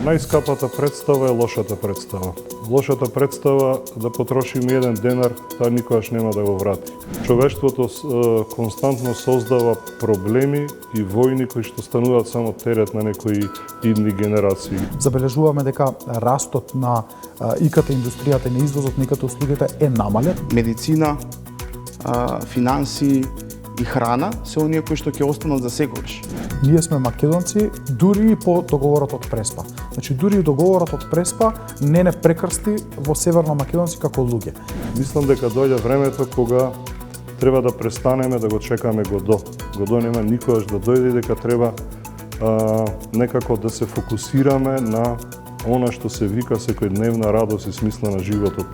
Најскапата представа е лошата представа. Лошата представа да потрошиме 1 денар, таа никогаш нема да го врати. Човештвото константно создава проблеми и војни кои што стануваат само терет на некои идни генерации. Забележуваме дека растот на ИКТ индустријата и на извозот на ИКТ услугите е намален. Медицина, финанси и храна се оние кои што ќе останат за секогаш. Ние сме македонци дури и по договорот од Преспа. Значи дури и договорот од Преспа не прекрсти во Северно Македонци како луѓе. Мислам дека доаѓа времето кога треба да престанеме да го чекаме Годо. Годо нема никогаш да дојде, дека треба некако да се фокусираме на она што се вика секојдневна радост и смисла на животот.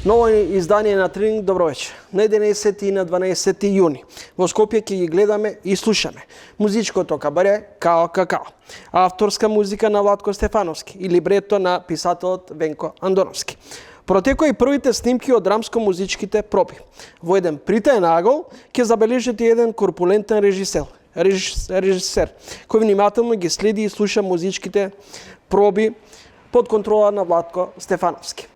Ново издание на Тренинг, добро вечер. На 11 и на 12 јуни во Скопје ќе ги гледаме и слушаме музичкото кабаре Као Какао, авторска музика на Владко Стефановски и либрето на писателот Венко Андоновски. Протекоа и првите снимки од драмско-музичките проби. Во еден притаен агол ќе забележите еден корпулентен режисер, кој внимателно ги следи и слуша музичките проби под контрола на Владко Стефановски.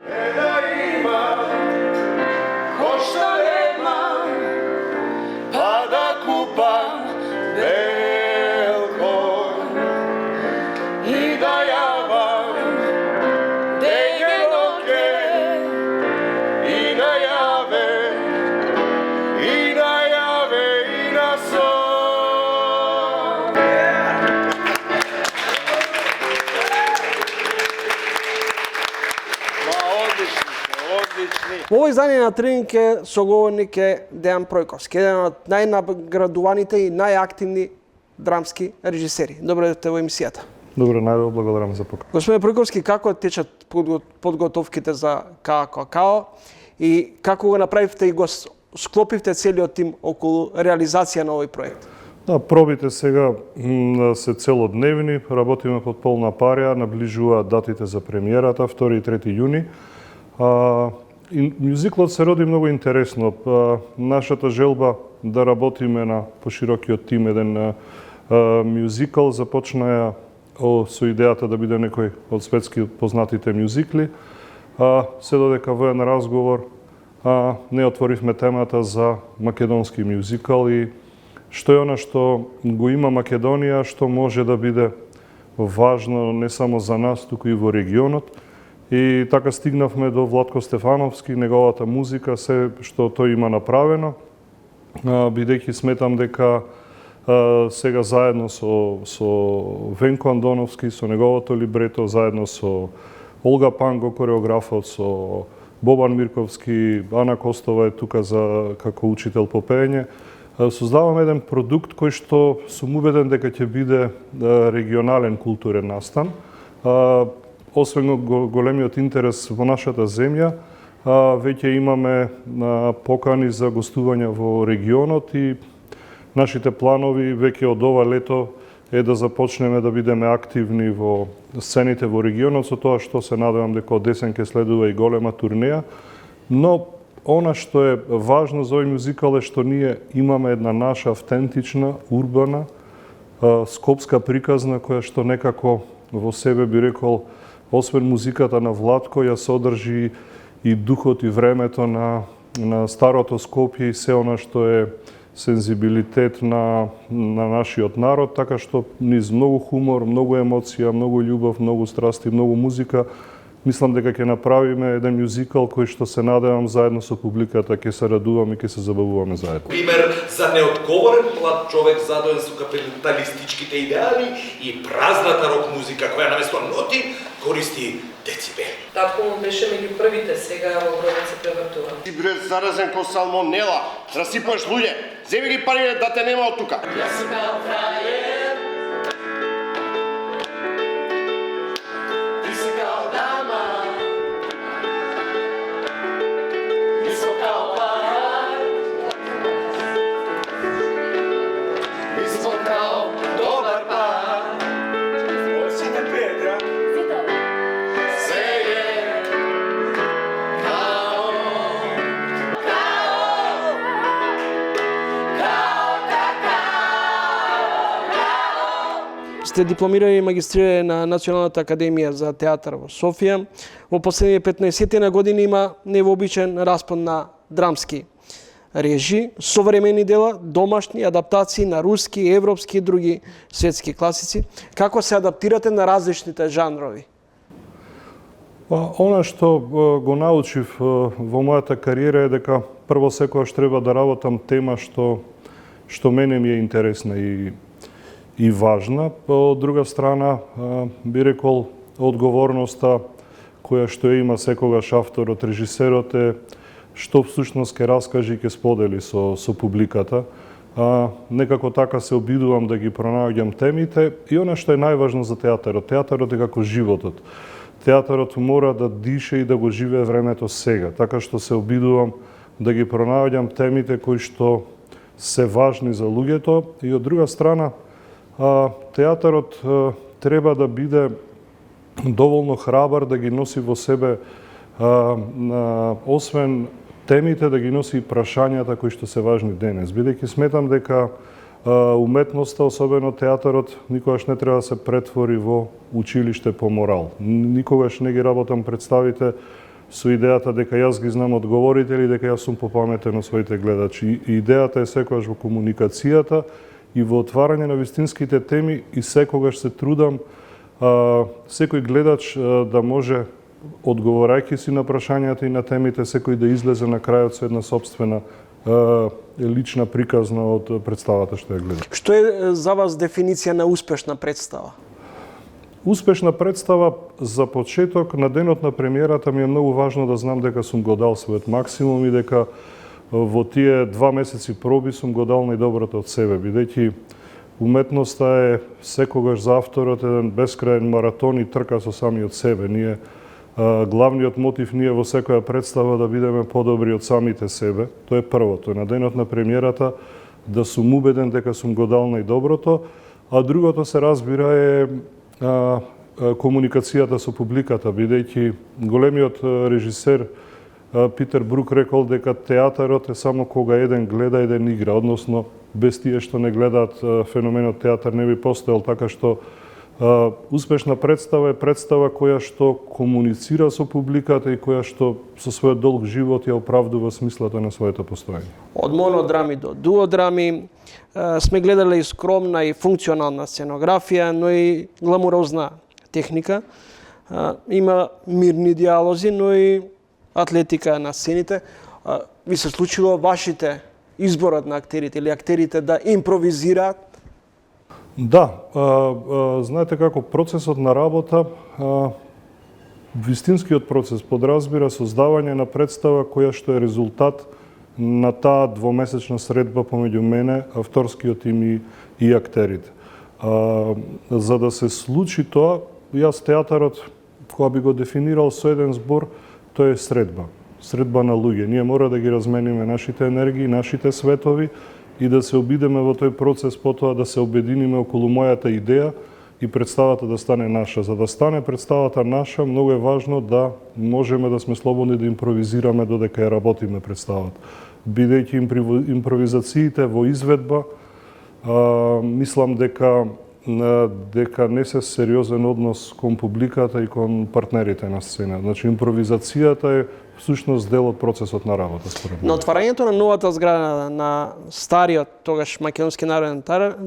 Во овој издание на Тренинг е соговорник е Дејан Пројковски, еден од најнаградуваните и најактивни драмски режисери. Добре дојдовте во емисијата. Добре, најдобро благодарам за покана. Господине Пројковски, како течат подготовките за Као Какао и како го направивте и го склопивте целиот тим околу реализација на овој проект? Да, пробите сега се целодневни, работиме под полна парја, наближуваат датите за премиерата 2 и 3 јуни. Мюзиклот се роди многу интересно. Нашата желба да работиме на поширокиот тим еден мюзикл започна со идејата да биде некој од светски познатите мюзикли. Се додека во еден разговор не отворивме темата за македонски мюзикл и што е она што го има Македонија, што може да биде важно не само за нас, туку и во регионот. И така стигнавме до Владко Стефановски, неговата музика, се што тој има направено, бидејќи сметам дека сега заедно со Венко Андоновски, со неговото либрето, заедно со Олга Панго, кореографот, со Бобан Мирковски, Ана Костова е тука како учител по пеење, создаваме еден продукт кој што сум убеден дека ќе биде регионален културен настан. Освен големиот интерес во нашата земја, веќе имаме покани за гостување во регионот и нашите планови веќе од ова лето е да започнеме да бидеме активни во сцените во регионот, со тоа што се надевам дека од десен ќе следува и голема турнеја. Но она што е важно за овој мюзикал е што ние имаме една наша автентична, урбана, скопска приказна која што некако во себе би рекол, освен музиката на Владко, ја содржи и духот и времето на старото Скопје и се она што е сензибилитет на нашиот народ, така што низ многу хумор, многу емоција, многу љубов, многу страсти, многу музика, мислам дека ќе направиме еден мюзикал кој што се надевам заедно со публиката ќе се радуваме и ќе се забавуваме заедно. Пример за неодговорен млад човек задоен со капиталистичките идеали и празната рок музика која наместо ноти користи децибели. Татко му беше меѓу првите, сега во гробот се превртува. Ти бре заразен ко салмонела, расипаш луѓе, земи ги парите да те нема од тука. Јас сум као фрајер, ти си као дама, ми смо као пар, ми смо као добар пар. Сите Петра. Као Сте дипломирани и магистрирани на Националната академија за театар во Софија. Во последните 15 на години има невообичаен распон на драмски режи, современи дела, домашни адаптации на руски, европски и други светски класици. Како се адаптирате на различните жанрови? Она што го научив во мојата кариера е дека прво секогаш треба да работам тема што мене ми е интересна и важна. Од друга страна, би рекол, одговорноста која што има секогаш авторот, режисерот е што всушност ќе раскаже и ќе сподели со публиката. Некако така се обидувам да ги пронаоѓам темите и она што е најважно за театарот. Театарот е како животот. Театарот мора да дише и да го живее времето сега, така што се обидувам да ги пронаоѓам темите кои што се важни за луѓето и од друга страна театарот треба да биде доволно храбар да ги носи во себе освен темите да ги носи и прашањата кои што се важни денес, бидејќи сметам дека уметноста, особено театарот, никогаш не треба да се претвори во училиште по морал. Никогаш не ги работам представите со идејата дека јас ги знам одговорите или дека јас сум попаметен од своите гледачи. Идејата е секогаш во комуникацијата и во отварање на вистинските теми и секогаш се трудам секој гледач да може, одговорајќи си на прашањата и на темите, секој да излезе на крајот со една сопствена лична приказна од представата што ја гледа. Што е за вас дефиниција на успешна представа? Успешна представа за почеток на денот на премиерата ми е многу важно да знам дека сум го дал својот максимум и дека во тие 2 месеци проби сум го дал најдоброто од себе, бидејќи уметноста е секогаш за авторот еден бескрајен маратон и трка со самиот себе. Главниот мотив ние во секоја представа да бидеме подобри од самите себе. Тоа е првото. На денот на премиерата да сум убеден дека сум го дал најдоброто, а другото се разбира е комуникацијата со публиката, бидејќи големиот режисер Питер Брук рекол дека театарот е само кога еден гледа, еден игра, односно без тие што не гледаат феноменот театар не би постоел, така што успешна представа е представа која што комуницира со публиката и која што со својот долг живот ја оправдува смислата на своето постоење. Од монодрами до дуодрами сме гледале и скромна и функционална сценографија, но и гламурозна техника. Има мирни диалози, но и атлетика на сцените. Ви се случило вашите изборот на актерите или актерите да импровизираат? Да, знаете како процесот на работа, вистинскиот процес подразбира создавање на представа која што е резултат на таа двомесечна средба помеѓу мене, авторскиот тим и актерите. За да се случи тоа, јас театарот, кога би го дефинирал со еден збор, тоа е средба. Средба на луѓе. Ние мора да ги размениме нашите енергии, нашите светови и да се обидеме во тој процес потоа да се обединиме околу мојата идеја и представата да стане наша. За да стане представата наша, многу е важно да можеме да сме слободни да импровизираме додека ја работиме представата. Бидејќи импровизациите во изведба, мислам дека не се сериозен однос кон публиката и кон партнерите на сцена. Значи, импровизацијата е всушност дел од процесот на работа, според мене. На отварањето на новата зграда на стариот тогаш Македонски народен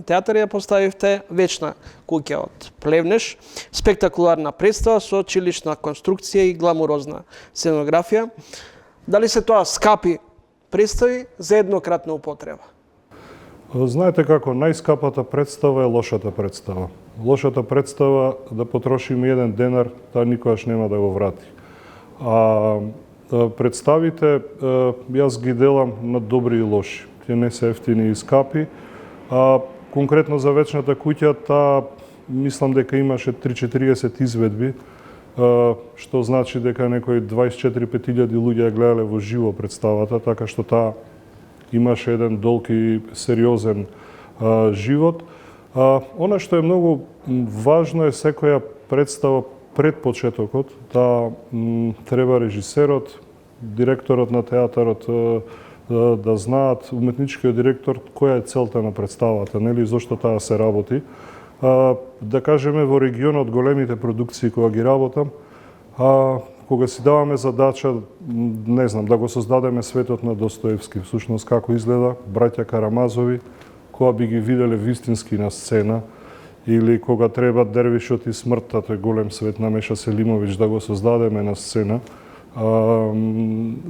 театар ја поставивте вечна куќа од Плевнеш, спектакуларна представа со чилична конструкција и гламурозна сценографија. Дали се тоа скапи представи за еднократна употреба? Знаете како, најскапата представа е лошата представа. Лошата представа да потрошиме 1 денар, таа никогаш нема да го врати. Представите, јас ги делам на добри и лоши. Тие не се ефтини и скапи. Конкретно за вечната куќа, таа мислам дека имаше 3-40 изведби, што значи дека некои 24-5 луѓе ја гледале во живо представата, така што таа имаше еден долг и сериозен живот. Она што е многу важно е секоја представа пред почетокот, да треба режисерот, директорот на театарот да знаат, уметничкиот директор, која е целта на представата, нели, зошто таа се работи. Да кажеме во регионот големите продукции кога ги работам, кога си даваме задача, не знам, да го создадеме светот на Достоевски, всушност како изгледа браќа Карамазови, кога би ги виделе вистински на сцена, или кога треба Дервишот и смртта, тој голем свет на Меша Селимовиќ, да го создадеме на сцена.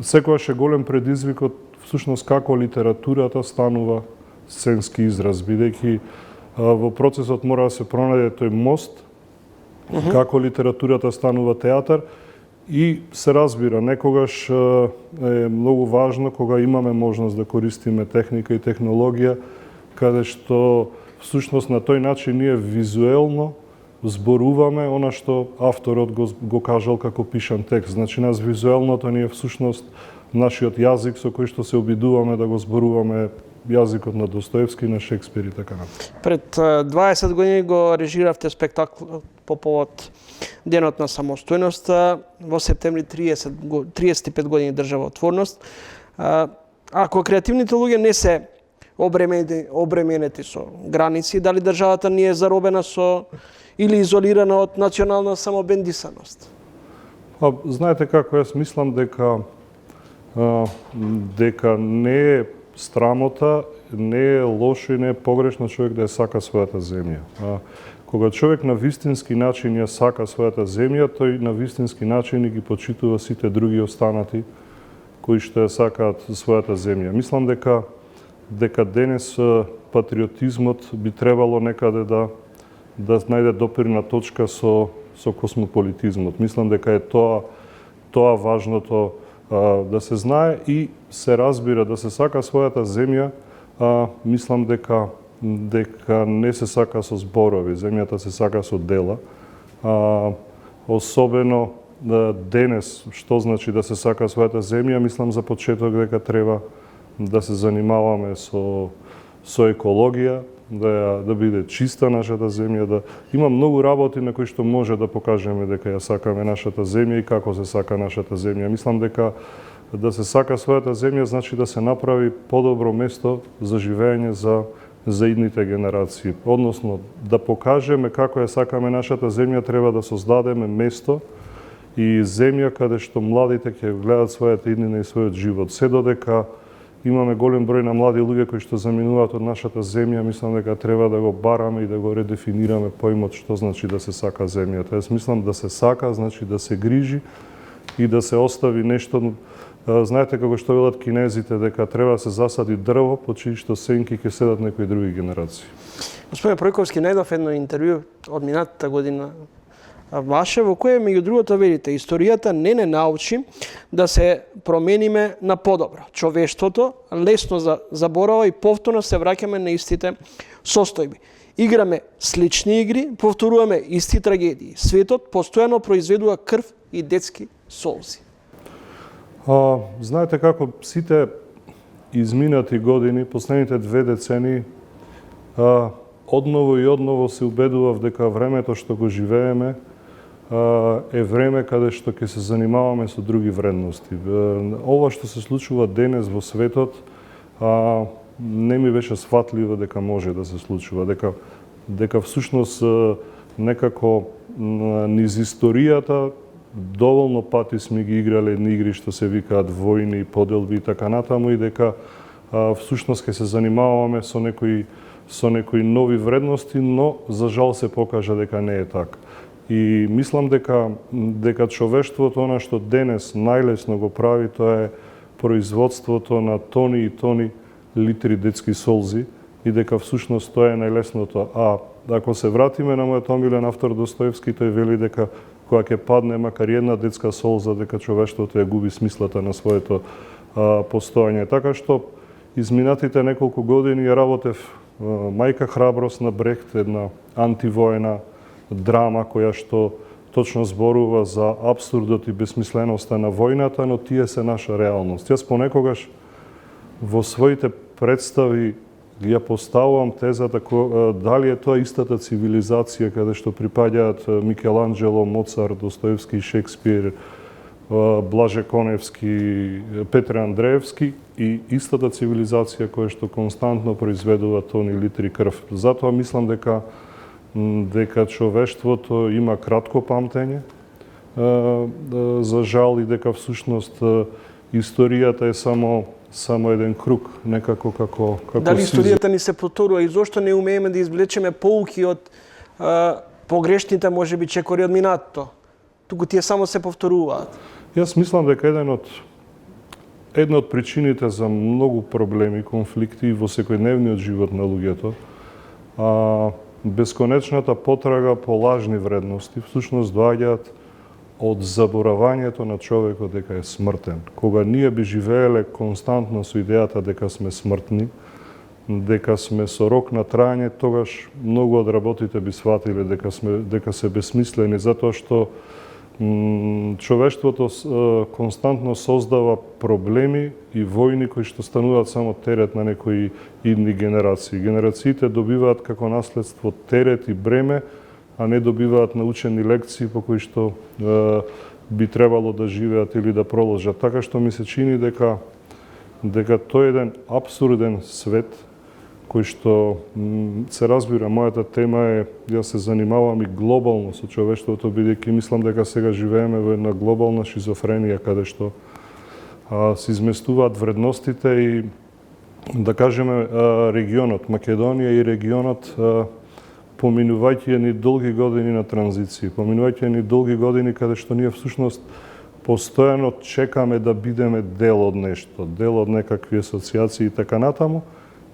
Секогаш е голем предизвикот, всушност како литературата станува сценски израз, бидејќи во процесот мора да се пронајде тој мост, како литературата станува театар, и се разбира, некогаш е многу важно кога имаме можност да користиме техника и технологија, каде што всушност на тој начин ние визуелно зборуваме она што авторот го кажал како пишан текст. Значи нас визуелното ни е всушност нашиот јазик со кој што се обидуваме да го зборуваме јазикот на Достоевски, на Шекспир и така натаму. Пред 20 години го режиравте спектакл по повод Денот на самостојноста, во септември 35 години државотворност. Ако креативните луѓе не се обременети со граници, дали државата не е заробена со или изолирана од национална самобендисаност? Знаете како, јас мислам дека не е срамота, не е лошо и не е погрешно човек да ја сака својата земја. Кога човек на вистински начин ја сака својата земја, тој на вистински начин и ги почитува сите други останати кои што ја сакаат својата земја. Мислам дека денес патриотизмот би требало некаде да најде допирна точка со космополитизмот. Мислам дека е тоа важното да се знае и се разбира да се сака својата земја. Мислам дека не се сака со зборови, земјата се сака со дела. Особено денес, што значи да се сака својата земја, мислам за почеток дека треба да се занимаваме со екологија, да биде чиста нашата земја, има многу работи на кои што може да покажеме дека ја сакаме нашата земја и како се сака нашата земја. Мислам дека да се сака својата земја значи да се направи подобро место за живење за идните генерации. Односно, да покажеме како ја сакаме нашата земја, треба да создадеме место и земја каде што младите ќе гледат својата иднина и својот живот. Се додека имаме голем број на млади луѓе кои што заминуваат од нашата земја, мислам дека треба да го бараме и да го редефинираме поимот што значи да се сака земјата. Јас мислам да се сака, значи да се грижи и да се остави нешто. Знаете како што велат кинезите, дека треба да се засади дрво, по чии што сенки ќе седат некои други генерации. Господине Пројковски, најдов едно интервју од минатата година ваше, во кое меѓу другото велите, историјата не научи да се промениме на подобро. Човештвото лесно заборава и повторно се враќаме на истите состојби. Играме слични игри, повторуваме исти трагедии. Светот постојано произведува крв и детски солзи. Знаете како сите изминати години, последните 2 децении, одново и одново се убедував дека времето што го живееме е време каде што ќе се занимаваме со други вредности. Ова што се случува денес во светот не ми беше сватливо дека може да се случува, дека всушност некако низ историјата доволно пати сме ги играле едни игри што се викаат војни, поделби и така натаму, и дека всушност ќе се занимаваме со некои нови вредности, но за жал се покажа дека не е така. И мислам дека човештвото, она што денес најлесно го прави, тоа е производството на тони и тони литри детски солзи, и дека всушност тоа е најлесното. Ако се вратиме на мојот омилен автор Достоевски, тој вели дека кога ќе падне макар една детска солза, дека човештвото ја губи смислата на своето постојање. Така што изминатите неколку години ја работев Мајка храброст на Брехт, една антивоена драма која што точно зборува за апсурдот и бесмисленоста на војната, но тие се наша реалност. Јас понекогаш во своите представи ја поставувам тезата дали е тоа истата цивилизација каде што припаѓаат Микеланџело, Моцарт, Достоевски, Шекспир, Блаже Коневски, Петре Андреевски и истата цивилизација која што константно произведува тони литри крв. Затоа мислам дека дека човештвото има кратко памтење, за жал, и дека всушност историјата е само еден круг, некако како Дали историјата ни се повторува и зошто не умееме да извлечеме поуки од погрешните, можеби, чекори од минатото? Туку тие само се повторуваат. Јас мислам дека една од причините за многу проблеми, конфликти во секојдневниот живот на луѓето, бесконечната потрага по лажни вредности, всушност доаѓаат од заборавањето на човекот дека е смртен. Кога ние би живееле константно со идејата дека сме смртни, дека сме со рок на траење, тогаш многу од работите би сватиле дека се бесмислени, затоа што човештвото константно создава проблеми и војни кои што стануваат само терет на некои идни генерации. Генерациите добиваат како наследство терет и бреме, а не добиваат научени лекции по кои што би требало да живеат или да проложат. Така што ми се чини дека тој е еден абсурден свет кој што се разбира, мојата тема е, јас се занимавам и глобално со човештвото, бидејќи мислам дека сега живееме во една глобална шизофренија, каде што се изместуваат вредностите и, да кажеме, регионот, Македонија и регионот, поминувајќи ни долги години на транзиција, поминувајќи ни долги години каде што ние всушност постојано чекаме да бидеме дел од нешто, дел од некакви асоциации и така натаму,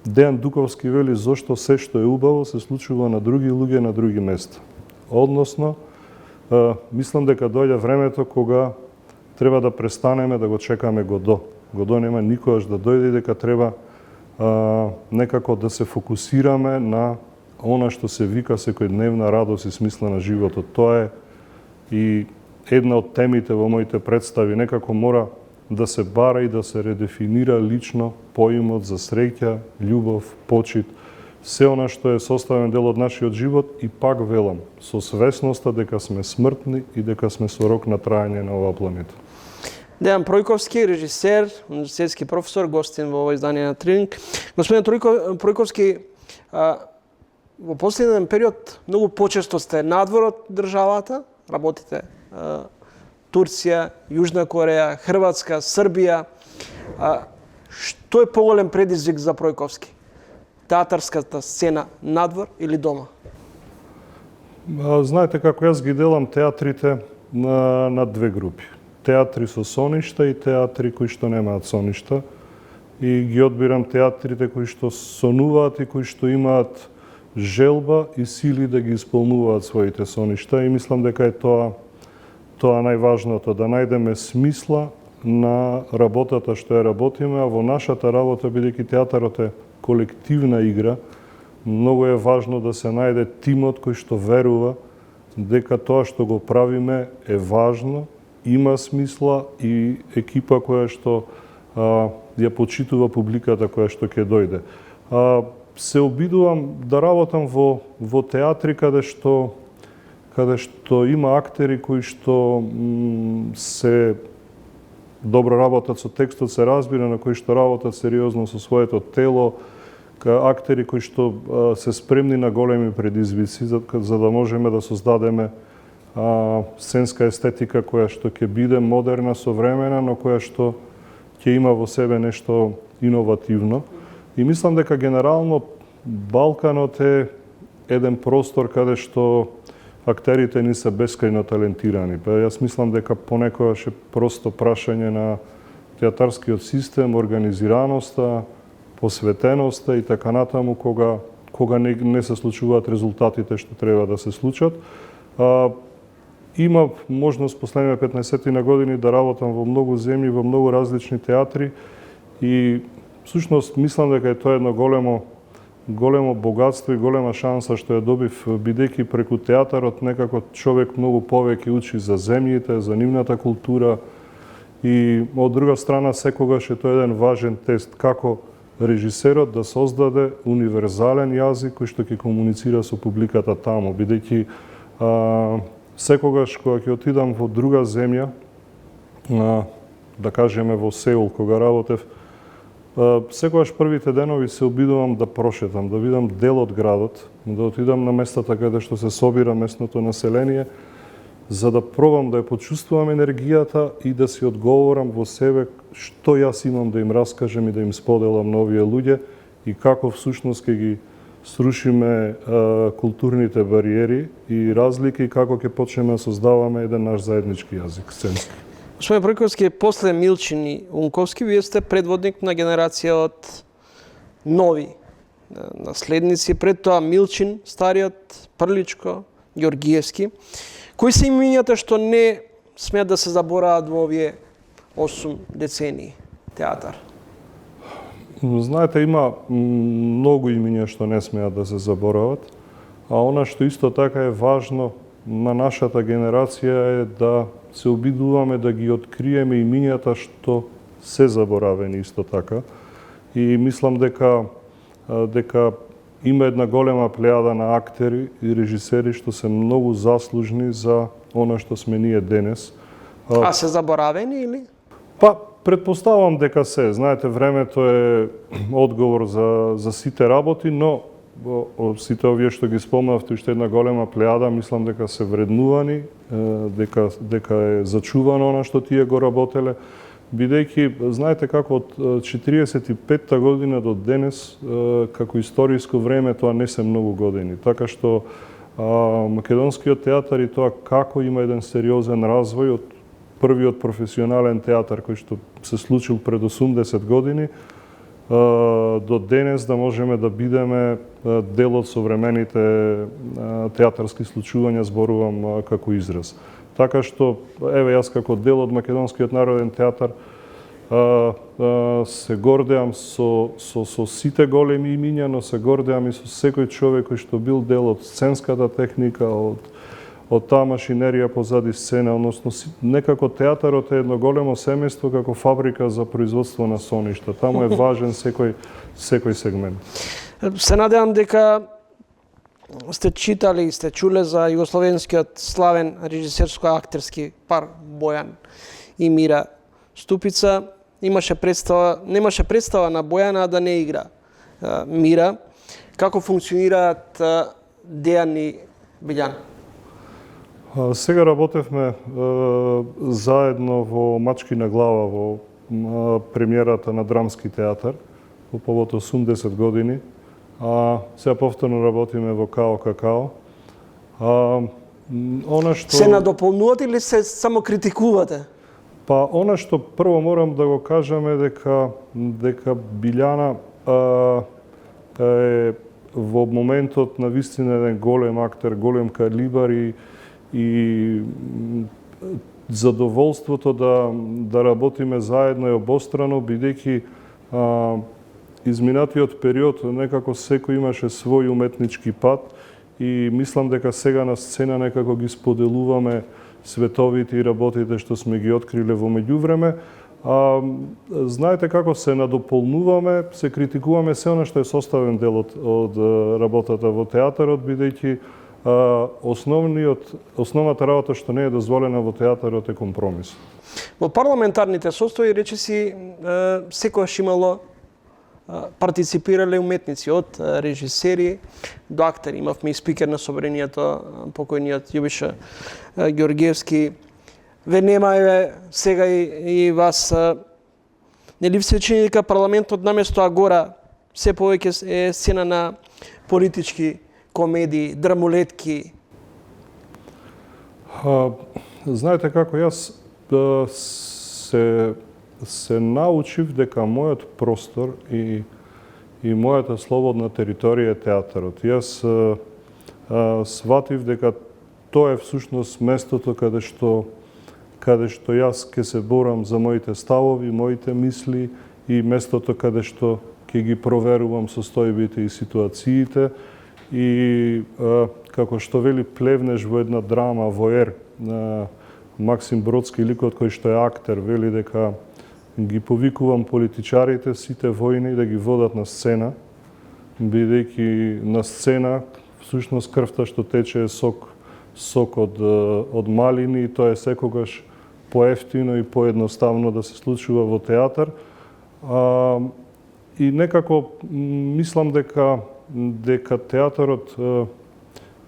Дејан Дуковски вели зошто се што е убаво се случува на други луѓе на други места. Односно, мислам дека доаѓа времето кога треба да престанеме да го чекаме Годо. Годо нема никогаш да дојде и дека треба некако да се фокусираме на она што се вика секојдневна радост и смисла на животот. Тоа е и една од темите во моите представи. Некако мора да се бара и да се редефинира лично поимот за среќа, љубов, почит, се она што е составен дел од нашиот живот и пак велам, со свесноста дека сме смртни и дека сме со рок на траење на оваа планета. Дејан Пројковски, режисер, универзитетски професор, гостин во ова издание на Трининг. Господин Пројковски, во последен период многу почесто сте надвор од државата, работите Турција, Јужна Кореја, Хрватска, Србија. Што е поголем предизвик за Пројковски? Театарската сцена надвор или дома? Знаете како јас ги делам театрите на две групи. Театри со соништа и театри кои што немаат соништа. И ги одбирам театрите кои што сонуваат и кои што имаат желба и сили да ги исполнуваат своите соништа. И мислам дека е тоа најважното, да најдеме смисла на работата што ја работиме, а во нашата работа, бидејќи театарот е колективна игра, многу е важно да се најде тимот кој што верува дека тоа што го правиме е важно, има смисла и екипа која што ја почитува публиката која што ќе дојде. Се обидувам да работам во театри каде што има актери кои што се добро работат со текстот, се разбира, на кои што работат сериозно со своето тело, актери кои што се спремни на големи предизвици, за да можеме да создадеме сценска естетика која што ќе биде модерна, современа, но која што ќе има во себе нешто иновативно. И мислам дека генерално Балканот е еден простор каде што актерите ни се бескрајно талентирани. Јас мислам дека понекогаш е просто прашање на театарскиот систем, организираноста, посветеноста и така натаму кога не се случуваат резултатите што треба да се случат. Има можност последните 15 на години да работам во многу земји, во многу различни театри и всушност мислам дека е тоа едно големо богатство и голема шанса што ја добив, бидејќи преку театарот некако човек многу повеќе учи за земјите, за нивната култура и од друга страна секогаш е тоа еден важен тест како режисерот да создаде универзален јазик кој што ќе комуницира со публиката таму, бидејќи секогаш кога ќе отидам во друга земја, да кажеме во Сеул кога работев, Секогаш првите денови се обидувам да прошетам, да видам дел од градот, да отидам на местата каде што се собира местното население, за да пробам да ја почувствувам енергијата и да си одговорам во себе што јас имам да им раскажем и да им споделам на овие луѓе и како всушност ќе ги срушиме културните бариери и разлики и како ќе почнеме да создаваме еден наш заеднички јазик, сценски. Господин Пројковски, после Милчин и Унковски, вие сте предводник на генерација од нови наследници. Пред тоа Милчин, стариот, Прличко, Ѓоргиевски. Кои се имињата што не смеат да се забораат во овие 8 децении театар? Знаете, има многу имиња што не смеат да се заборават, а она што исто така е важно на нашата генерација е да се обидуваме да ги откриеме имињата што се заборавени исто така. И мислам дека има една голема плејада на актери и режисери што се многу заслужни за она што сме ние денес. А се заборавени или? Па, предпоставам дека се. Знаете, времето е одговор за сите работи, но сите овие што ги спомнавте, уште една голема плејада, мислам дека се вреднувани, дека е зачувано она што тие го работеле, бидејќи, знаете како од 45-та година до денес, како историско време, тоа не се многу години. Така што македонскиот театар и тоа како има еден сериозен развој од првиот професионален театар кој што се случил пред 80 години, до денес да можеме да бидеме дел од современите театарски случувања, зборувам како израз. Така што, еве, јас како дел од Македонскиот народен театар се гордеам со сите големи имиња, но се гордеам и со секој човек кој што бил дел од сценската техника, од таа машинерија позади сцена, односно некако театарот е едно големо семејство како фабрика за производство на соништа. Таму е важен секој сегмент. Се надевам дека сте читали и сте чуле за југословенскиот славен режисерско-актерски пар Бојан и Мира Ступица. Немаше представа на Бојана да не игра Мира. Како функционираат Дејан и Билјан? Сега работевме заедно во Мачки на глава во премиерата на Драмски театар по повод 80 години. Сега повторно работиме во Као Какао. Она што се надополнувате или се само критикувате? Па она што прво морам да го кажам е дека Билјана е во моментот на вистина еден голем актер, голем калибар и задоволството да работиме заедно е обострано, бидејќи изминатиот период некако секој имаше свој уметнички пат и мислам дека сега на сцена некако ги споделуваме световите и работите што сме ги откриле во меѓувреме. Знаете како се надополнуваме, се критикуваме се она што е составен дел од работата во театарот, бидејќи основната работа што не е дозволена во театарот е компромис. Во парламентарните состои речиси секогаш имало партиципирале уметници од режисери до актери. Имавме и спикер на собранието, покојниот Јубиша Ѓоргиевски. Ве нема сега и вас. Нели ви се чини дека парламентот наместо агора се повеќе е сцена на политички комедии, драмулетки? Знаете како, јас се научив дека мојот простор и мојата слободна територија е театарот. Јас сватив дека тоа е всушност местото каде што јас ќе се борам за моите ставови, моите мисли и местото каде што ќе ги проверувам состојбите и ситуациите. И како што вели Плевнеш во една драма Воер, Максим Бродски, ликот кој што е актер, вели дека ги повикувам политичарите сите војни да ги водат на сцена, бидејќи на сцена всушност крвта што тече е сок од малини и тоа е секогаш поевтино и поедноставно да се случува во театар. И некако мислам дека театарот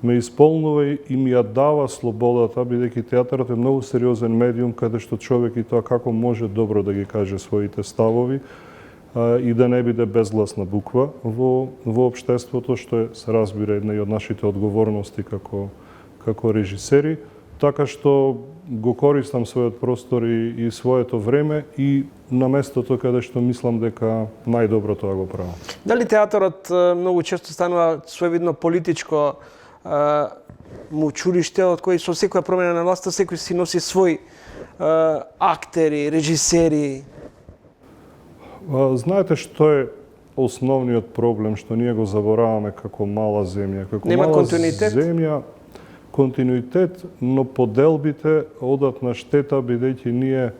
ме исполнува и ми ја дава слободата, бидејќи театарот е многу сериозен медиум каде што човек и тоа како може добро да ги каже своите ставови и да не биде безгласна буква во општеството, што се разбира една од нашите одговорности како режисери, така што го користам својот простор и своето време и на местото каде што мислам дека најдобро тоа го правам. Дали театарот многу често станува своевидно политичко училиште од кој со секоја промена на власта секој си носи свој актери, режисери? Знаете што е основниот проблем што ние го забораваме како мала земја, Нема континуитет? Континуитет, но поделбите одат на штета бидејќи ние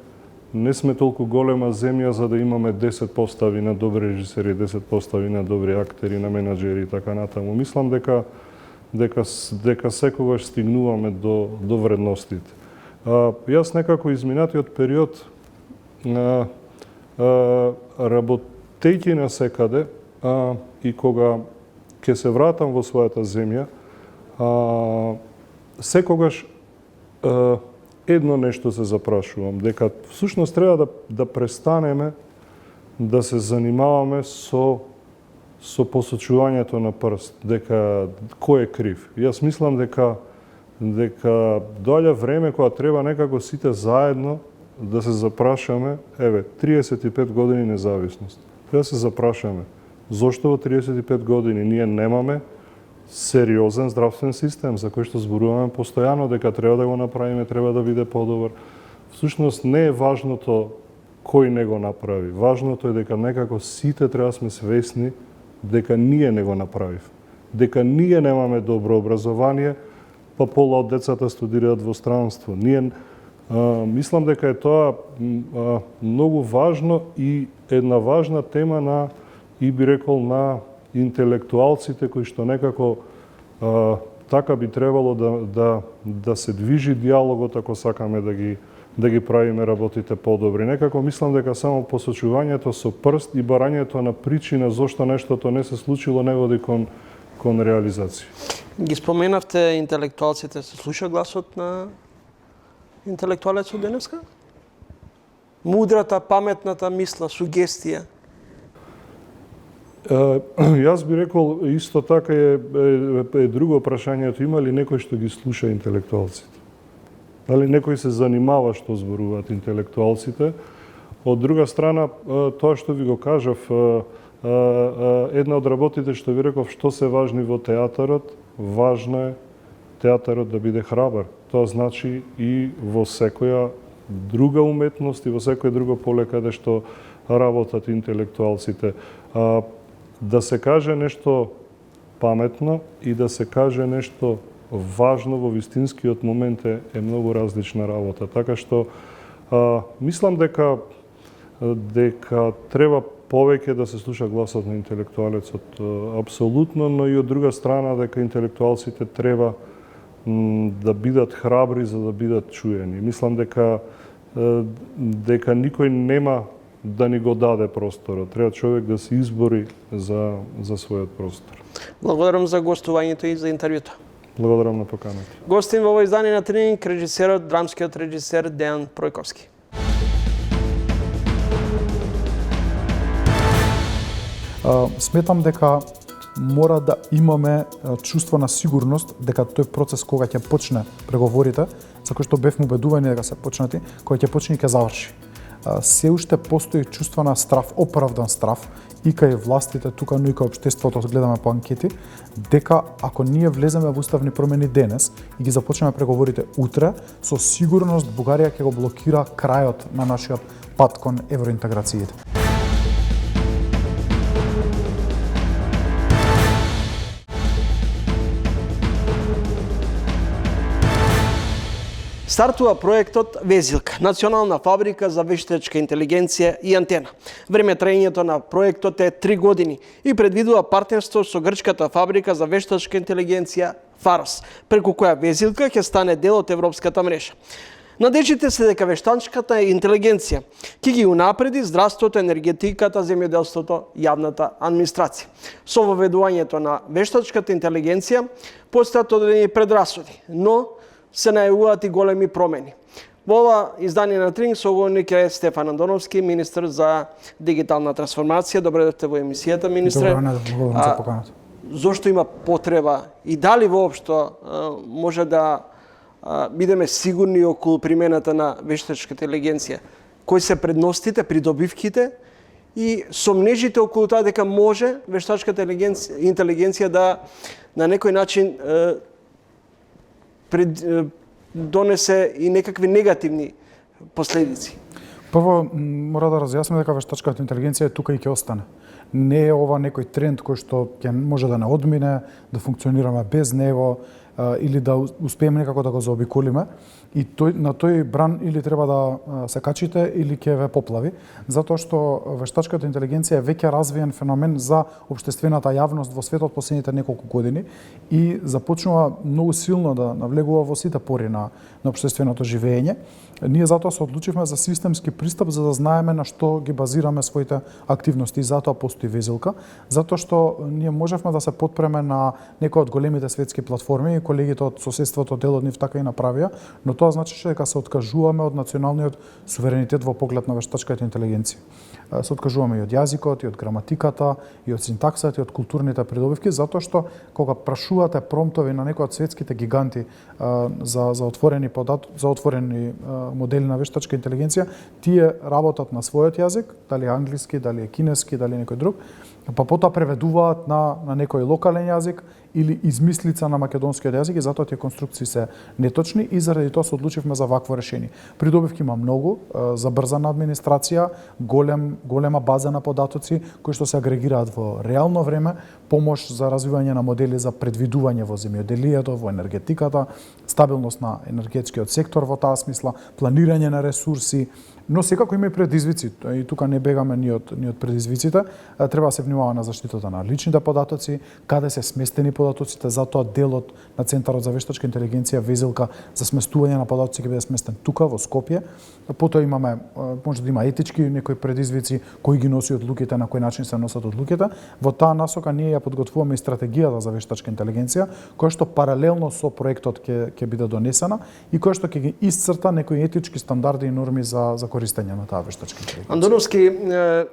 не сме толку голема земја за да имаме 10 постави на добри режисери, 10 постави на добри актери, на менаџери и така натаму. Мислам дека секогаш стигнуваме до вредностите. Јас некако изминатиот период работејќи на секаде и кога ќе се вратам во својата земја, секогаш едно нешто се запрашувам, дека всушност треба да престанеме да се занимаваме со посочувањето на прст, дека кој е крив. Јас мислам дека доаѓа време кога треба некако сите заедно да се запрашаме, 35 години независност. Треба да се запрашаме зошто во 35 години ние немаме сериозен здравствен систем за кој што зборуваме постојано дека треба да го направиме, треба да биде подобар. Всушност не е важното кој не го направи. Важното е дека некако сите треба да сме свесни дека ние не го направив. Дека ние немаме добро образование, па пола од децата студираат во странство. Мислам дека е тоа многу важно и една важна тема и би рекол на интелектуалците кои што некако така би требало да се движи диалогот ако сакаме да ги правиме работите подобри. Некако мислам дека само посочувањето со прст и барањето на причина зошто нештото не се случило не води кон реализација. Ги споменавте интелектуалците, се слуша гласот на интелектуалецот денеска? Мудрата, паметната мисла, сугестија. Јас би рекол исто така е друго прашањето, има ли некој што ги слуша интелектуалците? Дали некој се занимава што зборуваат интелектуалците? Од друга страна, тоа што ви го кажав, една од работите што ви реков што се важни во театарот, важно е театарот да биде храбар. Тоа значи и во секоја друга уметност и во секој друго поле каде што работат интелектуалците. Да се каже нешто паметно и да се каже нешто важно во вистинскиот момент е многу различна работа. Така што мислам дека треба повеќе да се слуша гласот на интелектуалецот апсолутно, но и од друга страна дека интелектуалците треба да бидат храбри за да бидат чуени. Мислам дека никој нема да ни го даде просторот. Треба човек да се избори за својот простор. Благодарам за гостувањето и за интервјуто. Благодарам на поканата. Гостин во ово издание на Тренинг режисерот, драмскиот режисер Дејан Пројковски. Сметам дека мора да имаме чувство на сигурност дека тој процес кога ќе почне преговорите, за кој што бевме убедувани дека се почнати, кога ќе почне и ќе заврши. Се уште постои чувство на страв, оправдан страв, и кај властите тука, но и кај општеството, гледаме по анкети, дека ако ние влеземе во уставни промени денес и ги започнеме преговорите утре, со сигурност Бугарија ќе го блокира крајот на нашиот пат кон евроинтеграциите. Стартува проектот Везилка, национална фабрика за вештачка интелигенција и антена. Време траењето на проектот е 3 години и предвидува партнерство со грчката фабрика за вештачка интелигенција Фарос, преку која Везилка ќе стане дел од европската мрежа. Надежите се дека вештачката интелигенција ќе ги унапреди здравството, енергетиката, земјоделството, јавната администрација. Со воведувањето на вештачката интелигенција постојат одредени предрасуди, но се најавуваат и големи промени. Во ова издание на Тринг соговорник е Стефан Андоновски, министр за дигитална трансформација. Добре дојдовте во емисијата, министре. Добро, благодарам за поканата. Зошто има потреба и дали воопшто може да бидеме сигурни околу примената на вештачката интелигенција? Кои се предностите, придобивките и сомнежите околу тоа дека може вештачката интелигенција да на некој начин донесе и некакви негативни последици? Прво, мора да разјасниме дека вештачката интелигенција е тука и ќе остане. Не е ова некој тренд кој што ќе може да не одмине, да функционираме без него или да успееме некако да го заобиколиме. И на тој бран или треба да се качите или ќе ве поплави, затоа што вештачката интелигенција е веќе развиен феномен за општествената јавност во светот последните неколку години и започнува многу силно да навлегува во сите пори на општественото живење. Ние затоа се одлучивме за системски пристап за да знаеме на што ги базираме своите активности. Затоа постои везилка, затоа што ние можевме да се потпреме на некои од големите светски платформи и колегите од соседството дел од нив така и направија, но тоа значеше дека се откажуваме од националниот суверенитет во поглед на вештачката интелигенција. Се откажуваме и од јазикот, и од граматиката, и од синтаксата, и од културните придобивки, затоа што кога прашувате промптови на некои од светските гиганти за отворени модели на вештачка интелигенција, тие работат на својот јазик, дали англиски, дали кинески, дали некој друг, па потоа преведуваат на некој локален јазик или измислица на македонскиот јазик и затоа тие конструкции се неточни и заради тоа се одлучивме за вакво решение. Придобивки има многу, забрзана администрација, голема база на податоци кои што се агрегираат во реално време, помош за развивање на модели за предвидување во земјоделието, во енергетиката, стабилност на енергетскиот сектор во таа смисла, планирање на ресурси, но секако има и предизвици, и тука не бегаме ни од предизвиците. Треба да се внимава на заштитата на личните податоци, каде се сместени податоците, затоа делот на Центарот за вештачка интелигенција везилка за сместување на податоци ќе биде сместен тука во Скопје. Потоа имаме, може да има етички некои предизвици, кои ги носи одлуките, на кој начин се носат одлуките. Во таа насока ние ја подготвуваме и стратегијата за вештачка интелигенција, која што паралелно со проектот ќе биде донесена и која што ќе ги исцрта некои етички стандарди и норми за користење на таа вештачка интелигенција. Андоновски,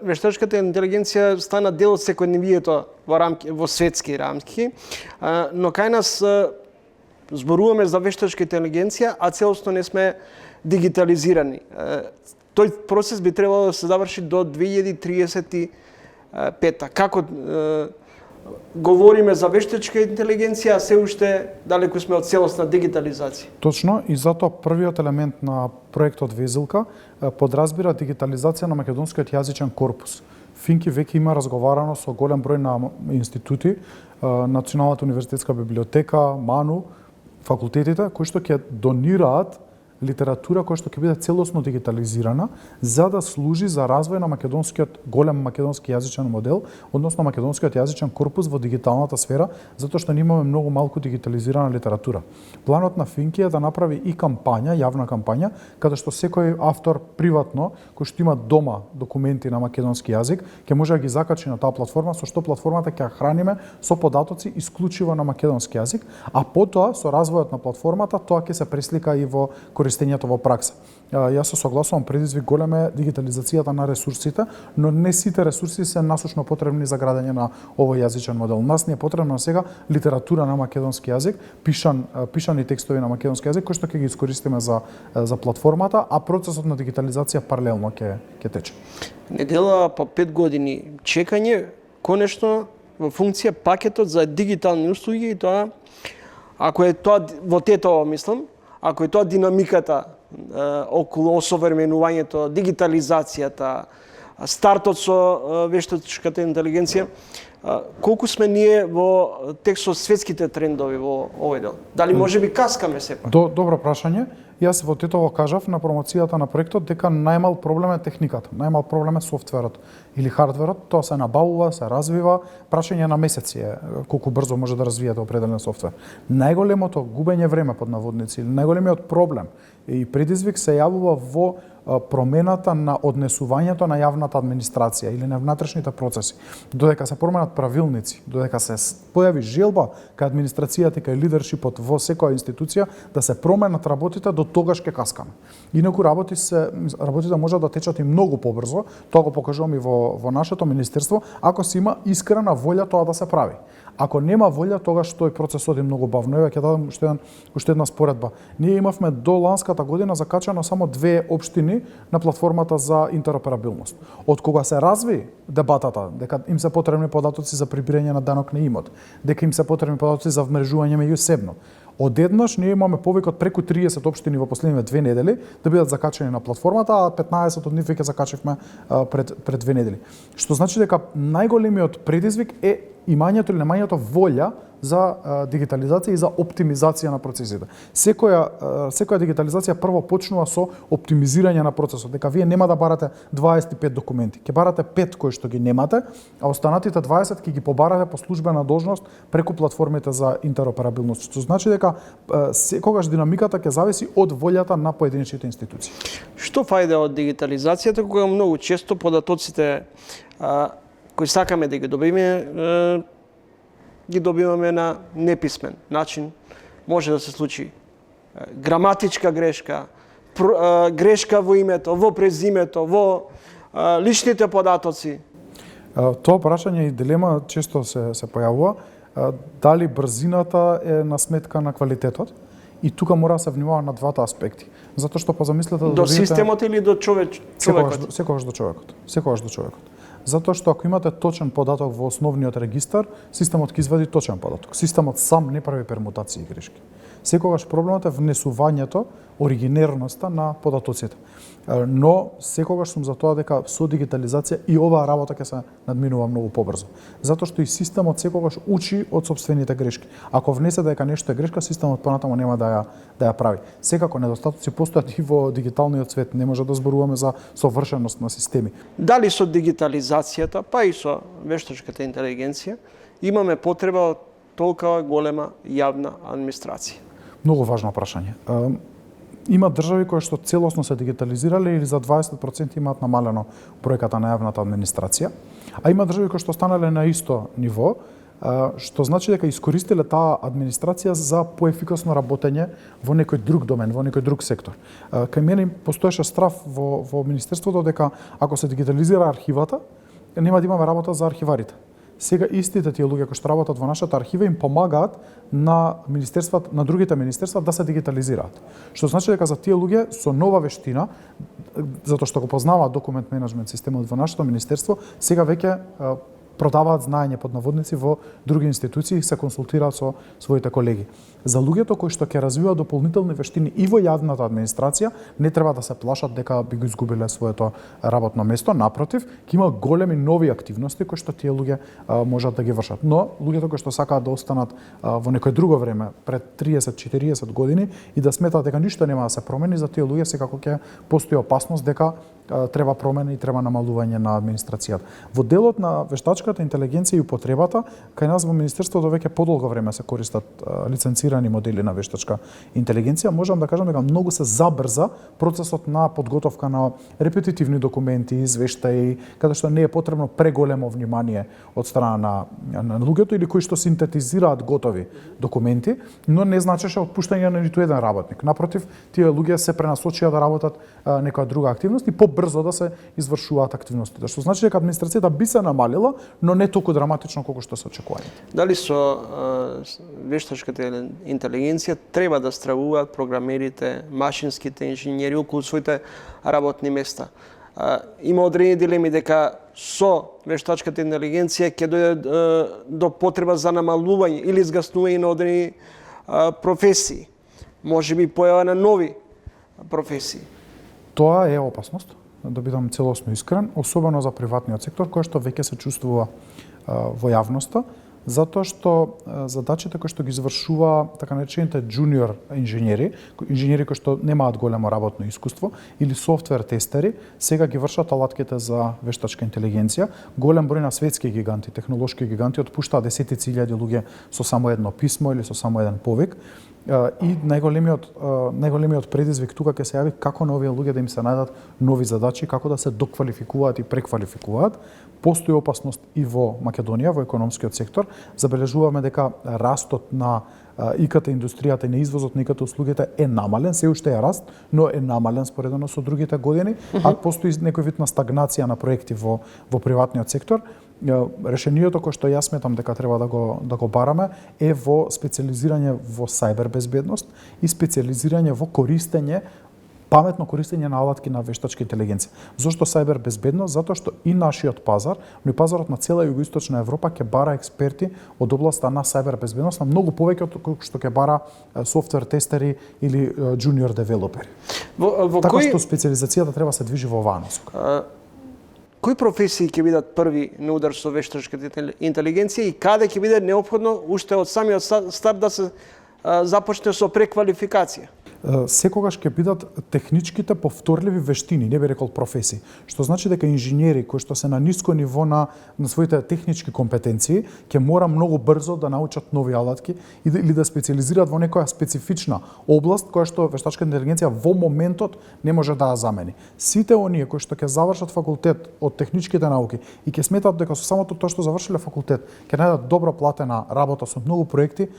вештачката интелигенција стана дел од секојдневието во светски рамки, но кај нас зборуваме за вештачка интелигенција, а целосно не сме дигитализирани. Тој процес би требало да се заврши до 2035. Како говориме за вештачка интелигенција, а се уште далеку сме од целосна дигитализација? Точно, и затоа првиот елемент на проектот Везилка подразбира дигитализација на македонскиот јазичен корпус. Финки веќе има разговарано со голем број на институти, Националната универзитетска библиотека, МАНУ, факултетите, кои што ќе донираат литература која што ќе биде целосно дигитализирана за да служи за развој на голем македонски јазичен модел, односно македонскиот јазичен корпус во дигиталната сфера, затоа што ние имаме многу малку дигитализирана литература. Планот на Финки е да направи и кампања, јавна кампања, каде што секој автор приватно, кој што има дома документи на македонски јазик, ќе може да ги закачи на таа платформа, со што платформата ќе ја храниме со податоци исклучиво на македонски јазик, а потоа со развојот на платформата тоа ќе се преслика и во користењето во пракса. Јас се согласувам, предизвик голем е дигитализацијата на ресурсите, но не сите ресурси се насочно потребни за градење на овој јазичен модел. Нас ни е потребна сега литература на македонски јазик, пишани текстови на македонски јазик кои што ќе ги искористиме за платформата, а процесот на дигитализација паралелно ќе тече. Недела по 5 години чекање, конечно во функција пакетот за дигитални услуги и тоа, ако е тоа во тетово мислам, ако е тоа динамиката околу осовременувањето, дигитализацијата, стартот со вештачката интелигенција, колку сме ние во текст со светските трендови во овој дел? Дали може би каскаме сепак? Добро прашање. Јас во Тетово кажав на промоцијата на проектот дека најмал проблем е техниката, најмал проблем е софтверот или хардверот, тоа се набавува, се развива, прашање на месеци е колку брзо може да развиете определен софтвер. Најголемото губење време под наводници или најголемиот проблем и предизвик се јавува во промената на однесувањето на јавната администрација или на внатрешните процеси. Додека се променат правилници, додека се појави желба кај администрацијата и кај лидершипот во секоја институција да се променат работите, до тогаш ќе каскаме. Инаку работите можат да течат и многу побрзо, тоа го покажувам и во нашето министерство, ако се има искрена волја тоа да се прави. Ако нема волја, тогаш тој процес оди многу бавно. Еве ќе дадам уште една споредба. Ние имавме до ланската година закачано само 2 општини на платформата за интероперабилност. Од кога се разви дебатата дека им се потребни податоци за прибирање на данок на имот, дека им се потребни податоци за вмрежување меѓусебно, одеднаш ние имаме повеќе од преку 30 општини во последниве 2 недели да бидат закачени на платформата, а 15 од нив веќе закачивме пред 2 недели. Што значи дека најголемиот предизвик е имањето или немањето волја за дигитализација и за оптимизација на процесите. Секоја дигитализација прво почнува со оптимизирање на процесот, дека вие нема да барате 25 документи, ќе барате 5 кои што ги немате, а останатите 20 ќе ги побарате по службена должност преку платформите за интероперабилност, што значи дека секогаш динамиката ќе зависи од волјата на поединечните институции. Што фајде од дигитализацијата кога многу често податоците кои сакаме да ги добиме, ги добиваме на неписмен начин. Може да се случи граматичка грешка, грешка во името, во презимето, во личните податоци. Тоа прашање и дилема често се појавува. Дали брзината е на сметка на квалитетот? И тука мора да се внимава на двата аспекти. Затоа што позамислете до системот или до човекот? Секогаш до човекот. Секогаш до човекот. Затоа што ако имате точен податок во основниот регистар, системот ќе извади точен податок. Системот сам не прави пермутации и грешки. Секогаш проблемот е внесувањето, оригинерноста на податоците. Но секогаш сум за тоа дека со дигитализација и оваа работа ќе се надминува многу побрзо. Затоа што и системот секогаш учи од сопствените грешки. Ако внесе дека нешто е грешка, системот понатаму нема да ја прави. Секако недостатоци постојат и во дигиталниот свет, не може да зборуваме за совршеност на системи. Дали со дигитализацијата, па и со вештачката интелигенција, имаме потреба од толкова голема јавна администрација? Многу важно прашање. Има држави кои што целосно се дигитализирале или за 20% имаат намалено бројката на јавната администрација, а има држави кои што останале на исто ниво, што значи дека искористиле таа администрација за поефикасно работење во некој друг домен, во некој друг сектор. Кај мене постоеше страв во министерството дека ако се дигитализира архивата, нема да имаме работа за архиварите. Сега истите тие луѓе кои што работат во нашата архива им помагаат на министерствата, на другите министерства да се дигитализираат. Што значи дека за тие луѓе со нова вештина, затоа што го познаваат документ менеджмент системот во нашето министерство, сега веќе продаваат знаење под наводници во други институции и се консултираат со своите колеги. За луѓето кои што ќе развиваат дополнителни вештини и во јавната администрација, не треба да се плашат дека би го изгубиле своето работно место, напротив, ќе има големи нови активности кои што тие луѓе можат да ги вршат. Но луѓето кои што сакаат да останат во некој друго време, пред 30-40 години и да сметаат дека ништо нема да се промени, за тие луѓе секако ќе постои опасност дека треба промена и треба намалување на администрацијата. Во делот на вештачката интелигенција и употребата, кај нас во министерството веќе подолго време се користат лиценцирани модели на вештачка интелигенција. Можам да кажам дека многу се забрза процесот на подготовка на репетитивни документи, извештаи, каде што не е потребно преголемо внимание од страна на луѓето или кои што синтетизираат готови документи, но не значеше отпуштање на ниту еден работник. Напротив, тие луѓе се пренасочија да работат некоја друга активност и побрзо да се извршуваат активностите. Што значи дека администрацијата би се намалила, но не толку драматично колку што се очекува. Дали со вештачката интелигенција треба да стравуваат програмерите, машинските инженери околу своите работни места? Има одредени дилеми дека со вештачката интелигенција ќе дојде до потреба за намалување или изгаснување на одредени професии. Може би појава на нови професии. Тоа е опасност, да бидам целосно искрен, особено за приватниот сектор, кој што веќе се чувствува во јавноста. Затоа што задачите кои што ги извршува така наречените junior инженери кои што немаат големо работно искуство или софтвер тестери, сега ги вршат алатките за вештачка интелигенција. Голем број на светски гиганти, технолошки гиганти отпуштаат десетици илјади луѓе со само едно писмо или со само еден повик. И најголемиот предизвик тука ќе се јави како на овие луѓе да им се најдат нови задачи, како да се доквалификуваат и преквалификуваат. Постои опасност и во Македонија, во економскиот сектор. Забележуваме дека растот на ИКТ индустријата и на извозот на ИКТ услугите е намален, се уште е раст, но е намален споредно со другите години, а постои некој вид на стагнација на проекти во приватниот сектор. Решението кој што јас сметам дека треба да го бараме е во специализирање во сајбер безбедност и специализирање во паметно користење на алатки на вештачка интелигенција. Зошто сајбер безбедност? Затоа што и нашиот пазар, но и пазарот на цела југоисточна Европа ќе бара експерти од областа на сајбер безбедност, на многу повеќе од што ќе бара софтвер тестери или junior девелопери. Така што специализацијата треба се движи во оваа насока. Кои професии ќе бидат први на удар со вештачката интелигенција и каде ќе биде неопходно уште од самиот старт да се започне со преквалификација? Секогаш ќе бидат техничките повторливи вештини, не би рекол професии, што значи дека инженери кои што се на ниско ниво на своите технички компетенции ќе мора многу брзо да научат нови алатки или да специализираат во некоја специфична област која што вештачка интелигенција во моментот не може да ја замени. Сите оние кои што ќе завршат факултет од техничките науки и ќе сметат дека со самото тоа што завршиле факултет ќе најдат добро платена работа со многу проекти,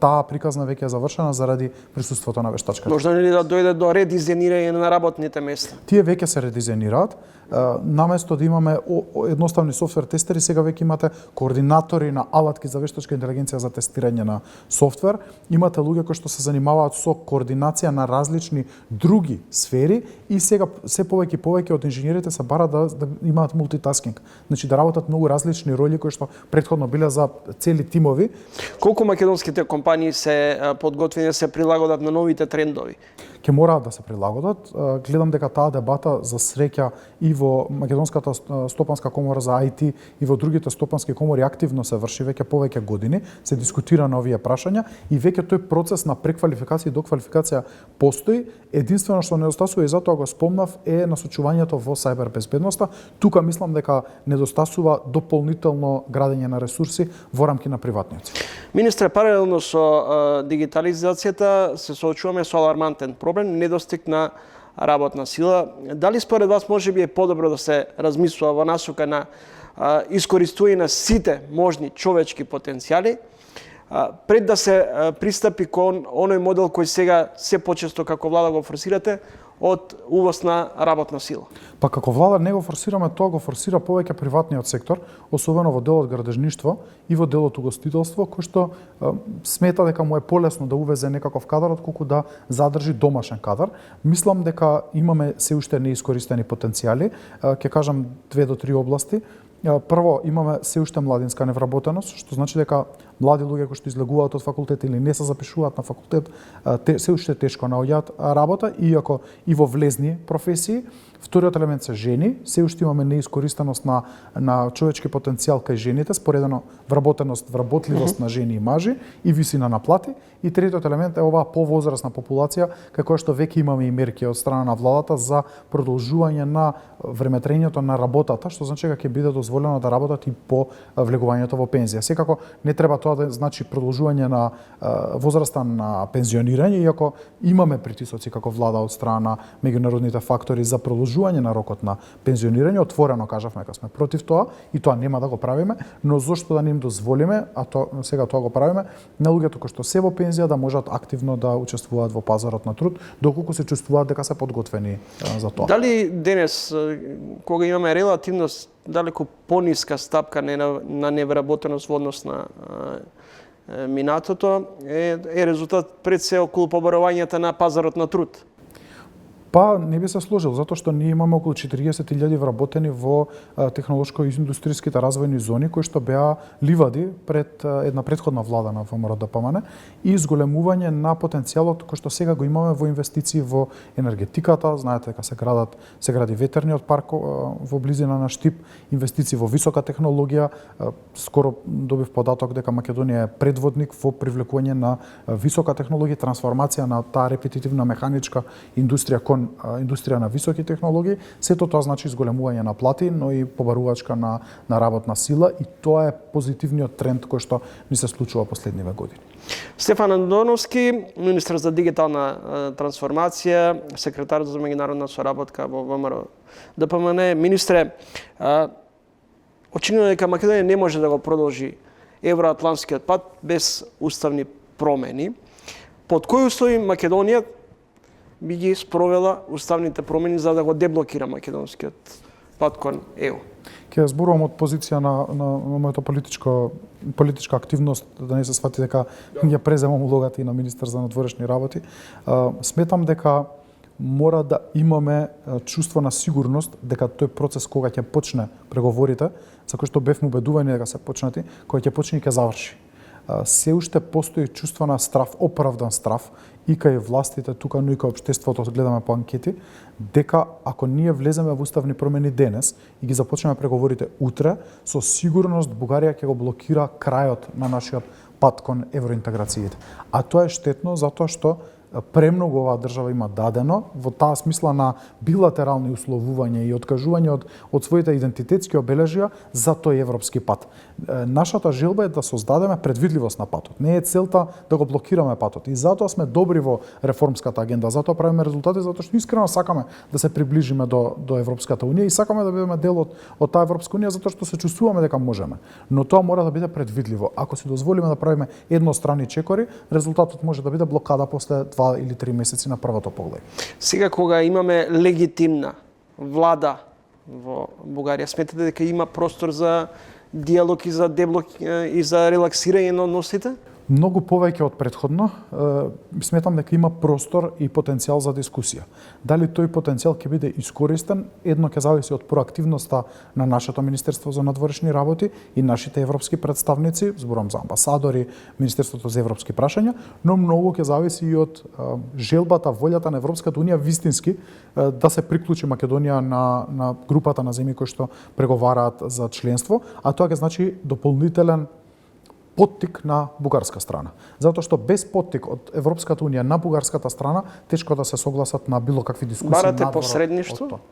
таа приказна веќе е завршена заради присуството на вештачка. Можно ли да дојде до редизајнирање на работните места? Тие веќе се редизајнираат. Наместо да имаме едноставни софтвер тестери, сега веќе имате координатори на алатки за вештачка интелигенција за тестирање на софтвер. Имате луѓе кои што се занимаваат со координација на различни други сфери и сега се повеќе и повеќе од инженерите се бара да имаат мултитаскинг. Значи да работат многу различни роли кои што претходно биле за цели тимови. Колку македонските компании се подготвени да се прилагодат на новите трендови? Ќе мораат да се прилагодат. Гледам дека таа дебата за среќа и во Македонската стопанска комора за IT и во другите стопански комори активно се врши веќе повеќе години, се дискутира на овие прашања и веќе тој процес на преквалификација и доквалификација постои. Единствено што недостасува и затоа го спомнав е насочувањето во сајбер безбедноста. Тука мислам дека недостасува дополнително градење на ресурси во рамки на приватниот сектор. Министре, паралелно со дигитализацијата се соочуваме со алармантен проблем, недостиг на работна сила. Дали според вас може би е подобро да се размислува во насока на искористување на сите можни човечки потенцијали, пред да се пристапи кон оној модел кој сега се почесто како влада го форсирате од увоз на работна сила? Па како влада не го форсираме тоа, го форсира повеќе приватниот сектор, особено во делот градежништво и во делот угостителство, кој што смета дека му е полесно да увезе некаков кадар отколку да задржи домашен кадар. Мислам дека имаме се уште неискористени потенцијали. Ќе кажам 2 до 3 области. Прво, имаме се уште младинска невработеност, што значи дека млади луѓе кои што излегуваат од факултет или не се запишуваат на факултет, се уште тешко наоѓаат работа, иако и во влезни професии. Вториот елемент се жени, се уште имаме неискористеност на човечки потенцијал кај жените, споредено вработеност, вработливост на жени и мажи и висина на плати. И третиот елемент е оваа повозрасна популација, како што веќе имаме и мерки од страна на владата за продолжување на времетрењето на работата, што значи дека ќе биде дозволено да работат и по влегувањето во пензија. Секако не треба тоа да значи продолжување на возраста на пензионирање, иако имаме притисоци како влада од страна на меѓународните фактори за продолжување на рокот на пензионирање. Отворено кажавме дека сме против тоа и тоа нема да го правиме, но зошто да не им дозволиме, а сега тоа го правиме, на луѓето кои што се во пензија да можат активно да учествуваат во пазарот на труд, доколку се чувствуваат дека се подготвени за тоа. Дали денес, кога имаме релативно далеку пониска стапка на невработеност во однос на минатото, е резултат пред се околу побарувањата на пазарот на труд? Па не би се сложил, затоа што ние имаме околу 40.000 вработени во технолошко-индустријските развојни зони, кои што беа ливади пред една претходна влада на ВМРО-ДПМН и зголемување на потенцијалот кој што сега го имаме во инвестиции во енергетиката. Знаете дека се гради ветерниот парк во близина на Штип, инвестиции во висока технологија. Скоро добив податок дека Македонија е предводник во привлекување на висока технологија, трансформација на таа репетитивна механичка индустрија кон индустрија на високи технологии. Сето тоа значи зголемување на плати, но и побарувачка на работна сила, и тоа е позитивниот тренд кој што ни се случува последниве години. Стефан Андоновски, министар за дигитална трансформација, секретар за меѓународна соработка во ВМРО-ДПМН. Министре, очигледно дека Македонија не може да го продолжи евроатлантскиот пат без уставни промени. Под кои услови Македонија би ги спровела уставните промени за да го деблокира македонскиот пат кон ЕУ? Ќе зборувам од позиција на мојата политичка активност, да не се свати дека ја преземам улогата и на министер за надворешни работи. Сметам дека мора да имаме чувство на сигурност дека тој процес кога ќе почне преговорите, за кој што бевме убедувани дека се почнати, кога ќе почне и ќе заврши. Се уште постои чувство на страв, оправдан страв, и кај властите тука, но и кај општеството, гледаме по анкети, дека ако ние влеземе во уставни промени денес и ги започнеме преговорите утре, со сигурност Бугарија ќе го блокира крајот на нашиот пат кон евроинтеграциите. А тоа е штетно затоа што премногу оваа држава има дадено во таа смисла на билатерални условувања и откажување од своите идентитетски обележја за тој европски пат. Нашата желба е да создадеме предвидливост на патот. Не е целта да го блокираме патот. И затоа сме добри во реформската агенда, затоа правиме резултати, затоа што искрено сакаме да се приближиме до Европската унија и сакаме да бидеме дел од таа Европска унија затоа што се чувствуваме дека можеме. Но тоа мора да биде предвидливо. Ако си дозволиме да правиме едностранни чекори, резултатот може да биде блокада после 2 или 3 месеци на првото поглед. Сега кога имаме легитимна влада во Бугарија, сметате дека има простор за диалог и за и за релаксирање на односите? Многу повеќе од претходно. Сметам дека има простор и потенцијал за дискусија. Дали тој потенцијал ќе биде искористен, едно ќе зависи од проактивноста на нашето Министерство за надворешни работи и нашите европски представници, зборам за амбасадори, Министерството за европски прашања, но многу ќе зависи и од желбата, волјата на Европската унија вистински да се приклучи Македонија на групата на земји кои што преговараат за членство, а тоа ќе значи дополнителен поттик на бугарска страна. Затоа што без поттик од Европската унија на бугарската страна тешко да се согласат на било какви дискусии. Барате посредништво?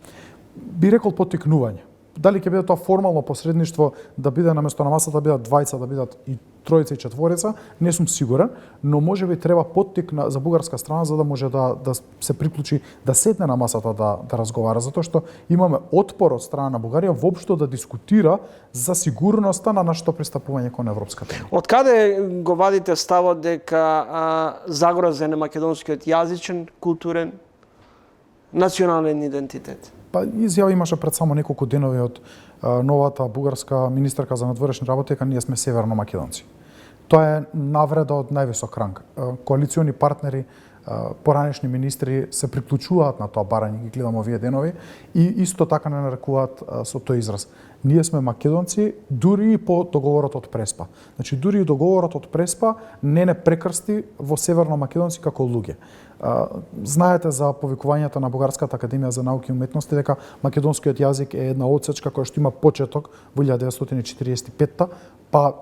Би рекол поттикнување. Дали ќе биде тоа формално посредништво, да биде наместо на масата да бидат двајца, да бидат и тројца и четворица, не сум сигурен, но можеби треба поттик за бугарска страна за да може да се приклучи, да седне на масата да разговара, затоа што имаме отпор од страна на Бугарија воопшто да дискутира за сигурноста на нашето пристапување кон Европската унија. Од каде го вадите ставот дека загрозен е македонскиот јазичен, културен, национален идентитет? Па изјава имаше пред само неколку денови од новата бугарска министерка за надворешни работи дека ние сме северно македонци. Тоа е навреда од највисок ранг. Коалициони партнери, поранешни министри се приклучуваат на тоа барање, ги гледам овие денови, и исто така не нарекуваат со тој израз. Ние сме македонци дури и по договорот од Преспа. Значи дури и договорот од Преспа не прекрсти во северно македонци како луѓе. Знаете за повикувањето на Бугарската академија за науки и уметности дека македонскиот јазик е една одсечка која што има почеток во 1945-та, па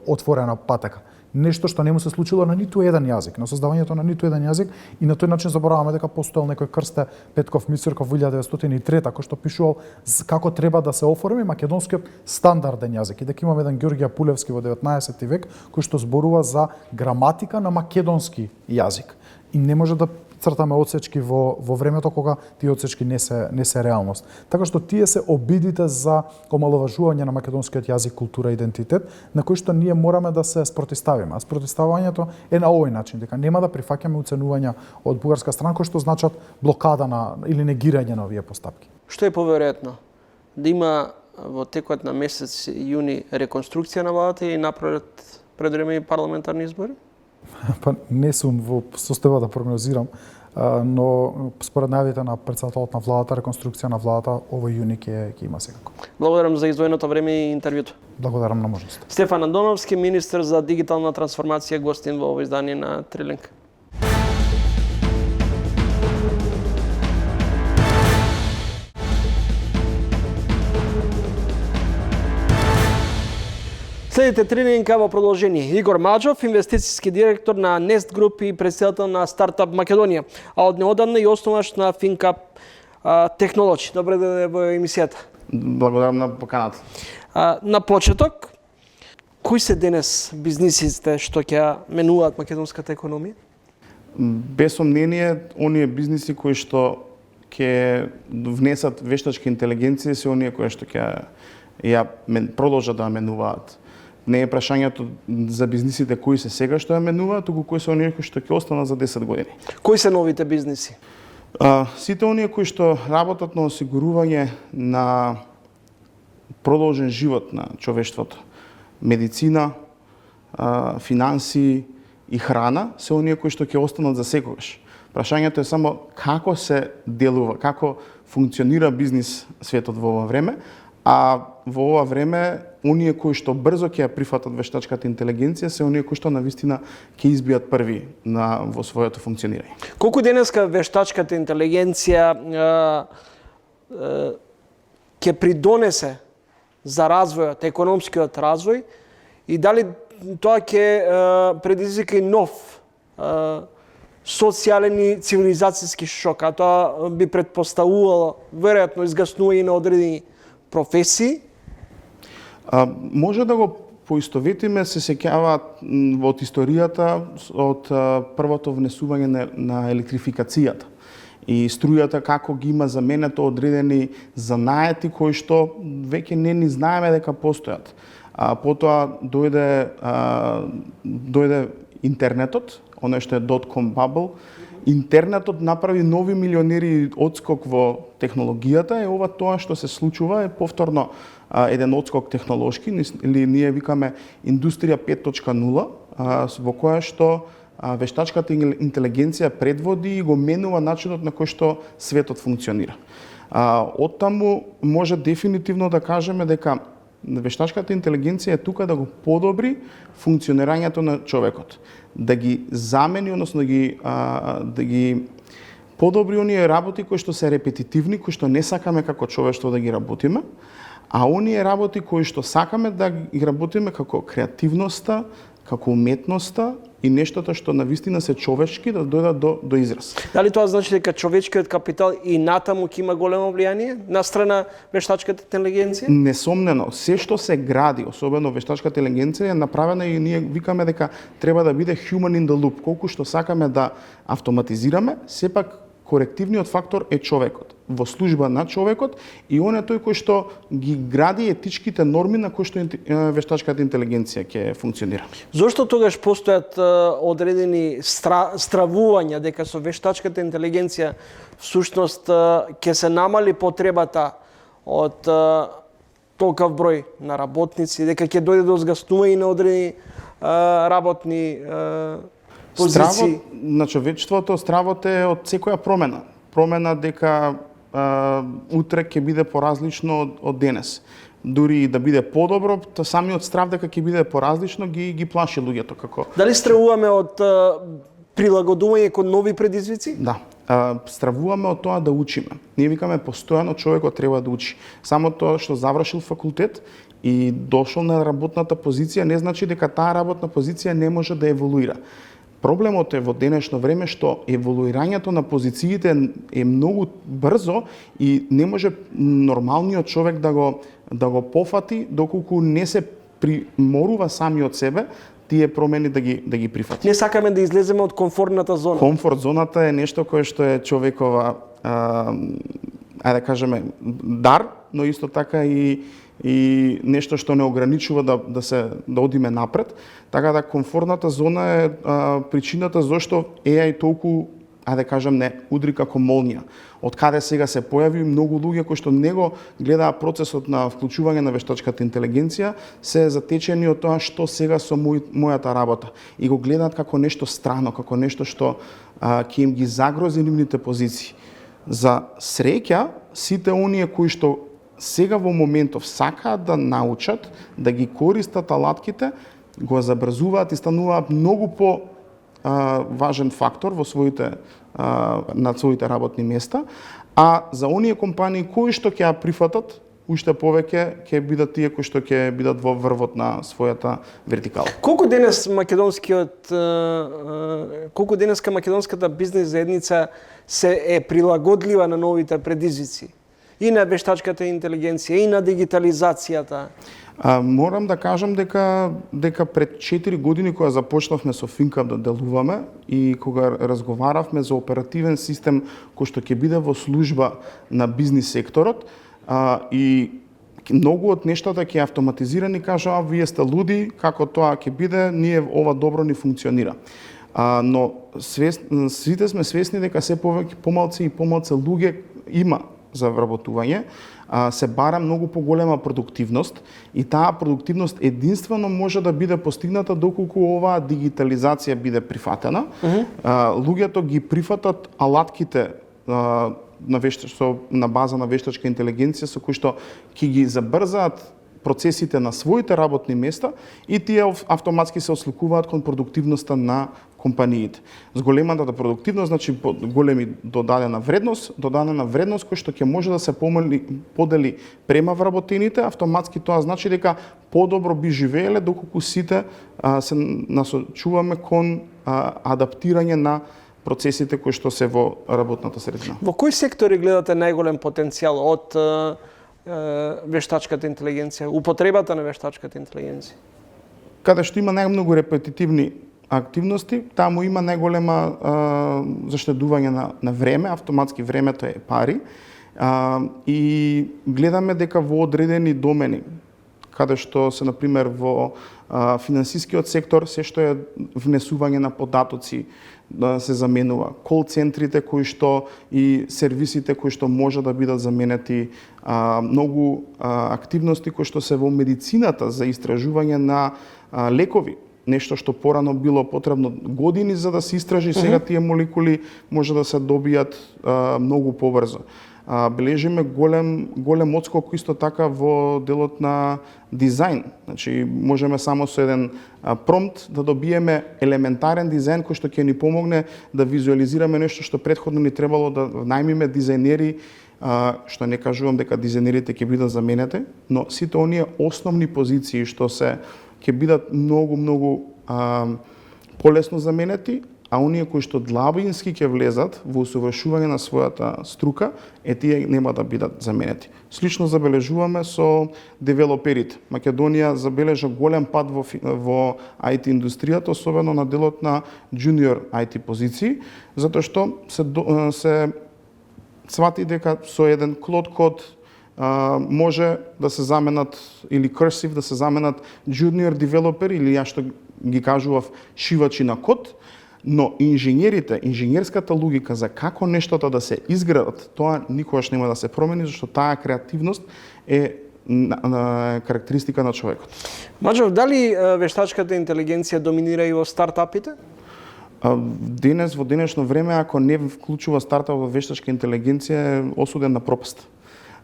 отворена патека. Нешто што не му се случило на ниту еден јазик, на создавањето на ниту еден јазик, и на тој начин забораваме дека постоел некој Крсте Петков Мицурков во 1903 кој што пишувал како треба да се оформи македонскиот стандарден јазик, и дека имаме еден Ѓорѓе Пулевски во 19 век кој што зборува за граматика на македонски јазик. И не може да цртаме одсечки во времето кога тие одсечки не се реалност. Така што тие се обидите за омаловажување на македонскиот јазик, култура и идентитет, на кој што ние мораме да се спротивставиме. А спротивставањето е на овој начин, дека нема да прифаќаме уценувања од бугарска страна кои што значат блокада или негирање на овие постапки. Што е поверојатно? Да има во текот на месец јуни реконструкција на владата и направат пред време парламентарни избори? Па не сум во состојба да прогнозирам, но според најавите на претседателот на владата, реконструкција на владата, овој јуни ќе има секако. Благодарам за издвоеното време и интервјуто. Благодарам на можноста. Стефан Андоновски, министер за дигитална трансформација, гостин во ово издание на Трилинг. Следите Трилинг во продолжение. Игор Маџов, инвестицијски директор на Nest Group и претседател на Стартап Македонија, а од неодамна и основач на FinCap Technology. Добре да во емисијата. Благодарам на поканата. На почеток, кои се денес бизнисите што ќе менуваат македонската економија? Без сомнение, оние бизниси кои што ќе внесат вештачка интелигенција се оние кои што ќе ја продолжат да менуваат. Не е прашањето за бизнисите кои се сега што ја менуваат, туку кои се оние кои што ќе останат за 10 години. Кои се новите бизниси? Сите оние кои што работат на осигурување на продолжен живот на човештвото, медицина, финанси и храна, се оние кои што ќе останат за секогаш. Прашањето е само како се делува, како функционира бизнис светот во ова време, а во ова време оние кои што брзо ќе ја прифатат вештачката интелигенција се оние кои што навистина ќе избијат први во своето функционирање. Колку денеска вештачката интелигенција ќе придонесе за развојот, економскиот развој, и дали тоа ќе предизвика и нов социјален и цивилизацијски шок, а тоа би претпоставувало веројатно изгаснување на одредени професии? Може да го поистоветиме, се сеќаваат од историјата од првото внесување на електрификацијата и струјата како ги има заменето одредени занаети кои што веќе не ни знаеме дека постојат. Потоа дојде интернетот, оној што е .com bubble. Интернетот направи нови милионери одскок во технологијата, и ова тоа што се случува е повторно еден одскок технолошки, или ние викаме индустрија 5.0, во која што вештачката интелигенција предводи и го менува начинот на кој што светот функционира. Оттаму може дефинитивно да кажеме дека вештачката интелигенција е тука да го подобри функционирањето на човекот, да ги замени, односно да ги подобри оние работи кои што се репетитивни, кои што не сакаме како човештво да ги работиме, а оние работи кои што сакаме да ги работиме како креативноста, како уметноста и нештото што навистина се човечки да дојдат до израз. Дали тоа значи дека човечкиот капитал и натаму ќе има големо влијание на страна вештачката интелигенција? Несомнено, се што се гради, особено вештачката интелигенција, е направена и ние викаме дека треба да биде human in the loop. Колку што сакаме да автоматизираме, сепак корективниот фактор е човекот, во служба на човекот, и он е тој кој што ги гради етичките норми на кои што вештачката интелигенција ќе функционира. Зошто тогаш постојат одредени стравувања дека со вештачката интелигенција всушност ќе се намали потребата од толков број на работници, дека ќе дојде до згаснување на одредени работни позиции? Стравот на човечеството, стравот е од секоја промена. Промена дека утре ќе биде поразлично од денес. Дури и да биде подобро, то самиот страв дека ќе биде поразлично ги плаши луѓето како. Дали стравуваме од прилагодување кон нови предизвици? Да. Стравуваме од тоа да учиме. Ние викаме постојано човекот треба да учи. Само тоа што завршил факултет и дошол на работната позиција не значи дека таа работна позиција не може да еволуира. Проблемот е во денешно време што еволуирањето на позициите е многу брзо и не може нормалниот човек да го пофати доколку не се приморува сами од себе тие промени да ги прифати. Не сакаме да излеземе од комфортната зона. Комфорт зоната е нешто кое што е човекова ајде да кажеме дар, но исто така и нешто што не ограничува да одиме напред. Така да комфортната зона е причината зашто AI толку ајде кажам, не удри како молња. Од каде сега се појави многу луѓе кои што него гледаа процесот на вклучување на вештачката интелигенција, се затечени од тоа што сега со мојата работа и го гледаат како нешто страно, како нешто што ќе им ги загрози нивните позиции. За среќа, сите оние кои што сега во моментов сакаат да научат, да ги користат алатките, го забрзуваат и стануваат многу по важен фактор во на своите работни места, а за оние компании кои што ќе ја прифатат, уште повеќе ќе бидат тие кои што ќе бидат во врвот на својата вертикала. Колку денеска македонската бизнес заедница се е прилагодлива на новите предизвици? И на вештачката интелигенција, и на дигитализацијата? Морам да кажам дека пред 4 години кога започнавме со FinCap да делуваме и кога разговаравме за оперативен систем кој што ќе биде во служба на бизнис секторот, и многу од нештата ќе автоматизирани, кажа, вие сте луди, како тоа ќе биде, ние ова добро ни функционира. Но сите сме свесни дека се повеќе помалци и помалци луѓе има за вработување, се бара многу поголема продуктивност и таа продуктивност единствено може да биде постигната доколку оваа дигитализација биде прифатена. Луѓето ги прифатат алатките на база на вештачка интелигенција со кои што ќе ги забрзаат процесите на своите работни места и тие автоматски се осликуваат кон продуктивноста на компаниите. Зголемата продуктивност значи големи додадена вредност која што ќе може да се подели према вработените, автоматски тоа значи дека подобро би живееле доколку сите се насочуваме кон адаптирање на процесите кои што се во работната средина. Во кои сектори гледате најголем потенцијал од вештачката интелигенција, употребата на вештачката интелигенција? Каде што има најмногу репетитивни активности, таму има најголема заштедување на време, автоматски времето е пари, и гледаме дека во одредени домени, каде што се, например, во финансискиот сектор, се што е внесување на податоци, да се заменува. Кол центрите кои што и сервисите кои што може да бидат заменети, многу активности кои што се во медицината за истражување на лекови, нешто што порано било потребно години за да се истражи, сега тие молекули може да се добијат многу побрзо. Бележиме голем отскок исто така во делот на дизајн. Значи, можеме само со еден промпт да добиеме елементарен дизајн кој што ќе ни помогне да визуализираме нешто што претходно ни требало да најмиме дизајнери, што не кажувам дека дизајнерите ќе бидат заменети, но сите оние основни позиции што ќе бидат многу полесно заменети, а оние кои што длабински ќе влезат во усовршување на својата струка, тие нема да бидат заменети. Слично забележуваме со девелоперите. Македонија забележа голем пат во IT индустријата, особено на делот на junior IT позиции, затоа што се свати дека со еден Claude код може да се заменат, или cursive да се заменат junior developer, или ја што ги кажував шивачи на код, но инженерската логика за како нештото да се изградат, тоа никогаш нема да се промени, зашто таа креативност е карактеристика на човекот. Маџов, дали вештачката интелигенција доминира и во стартапите? Денес, во денешно време, ако не вклучува стартап во вештачка интелигенција, е осуден на пропаст.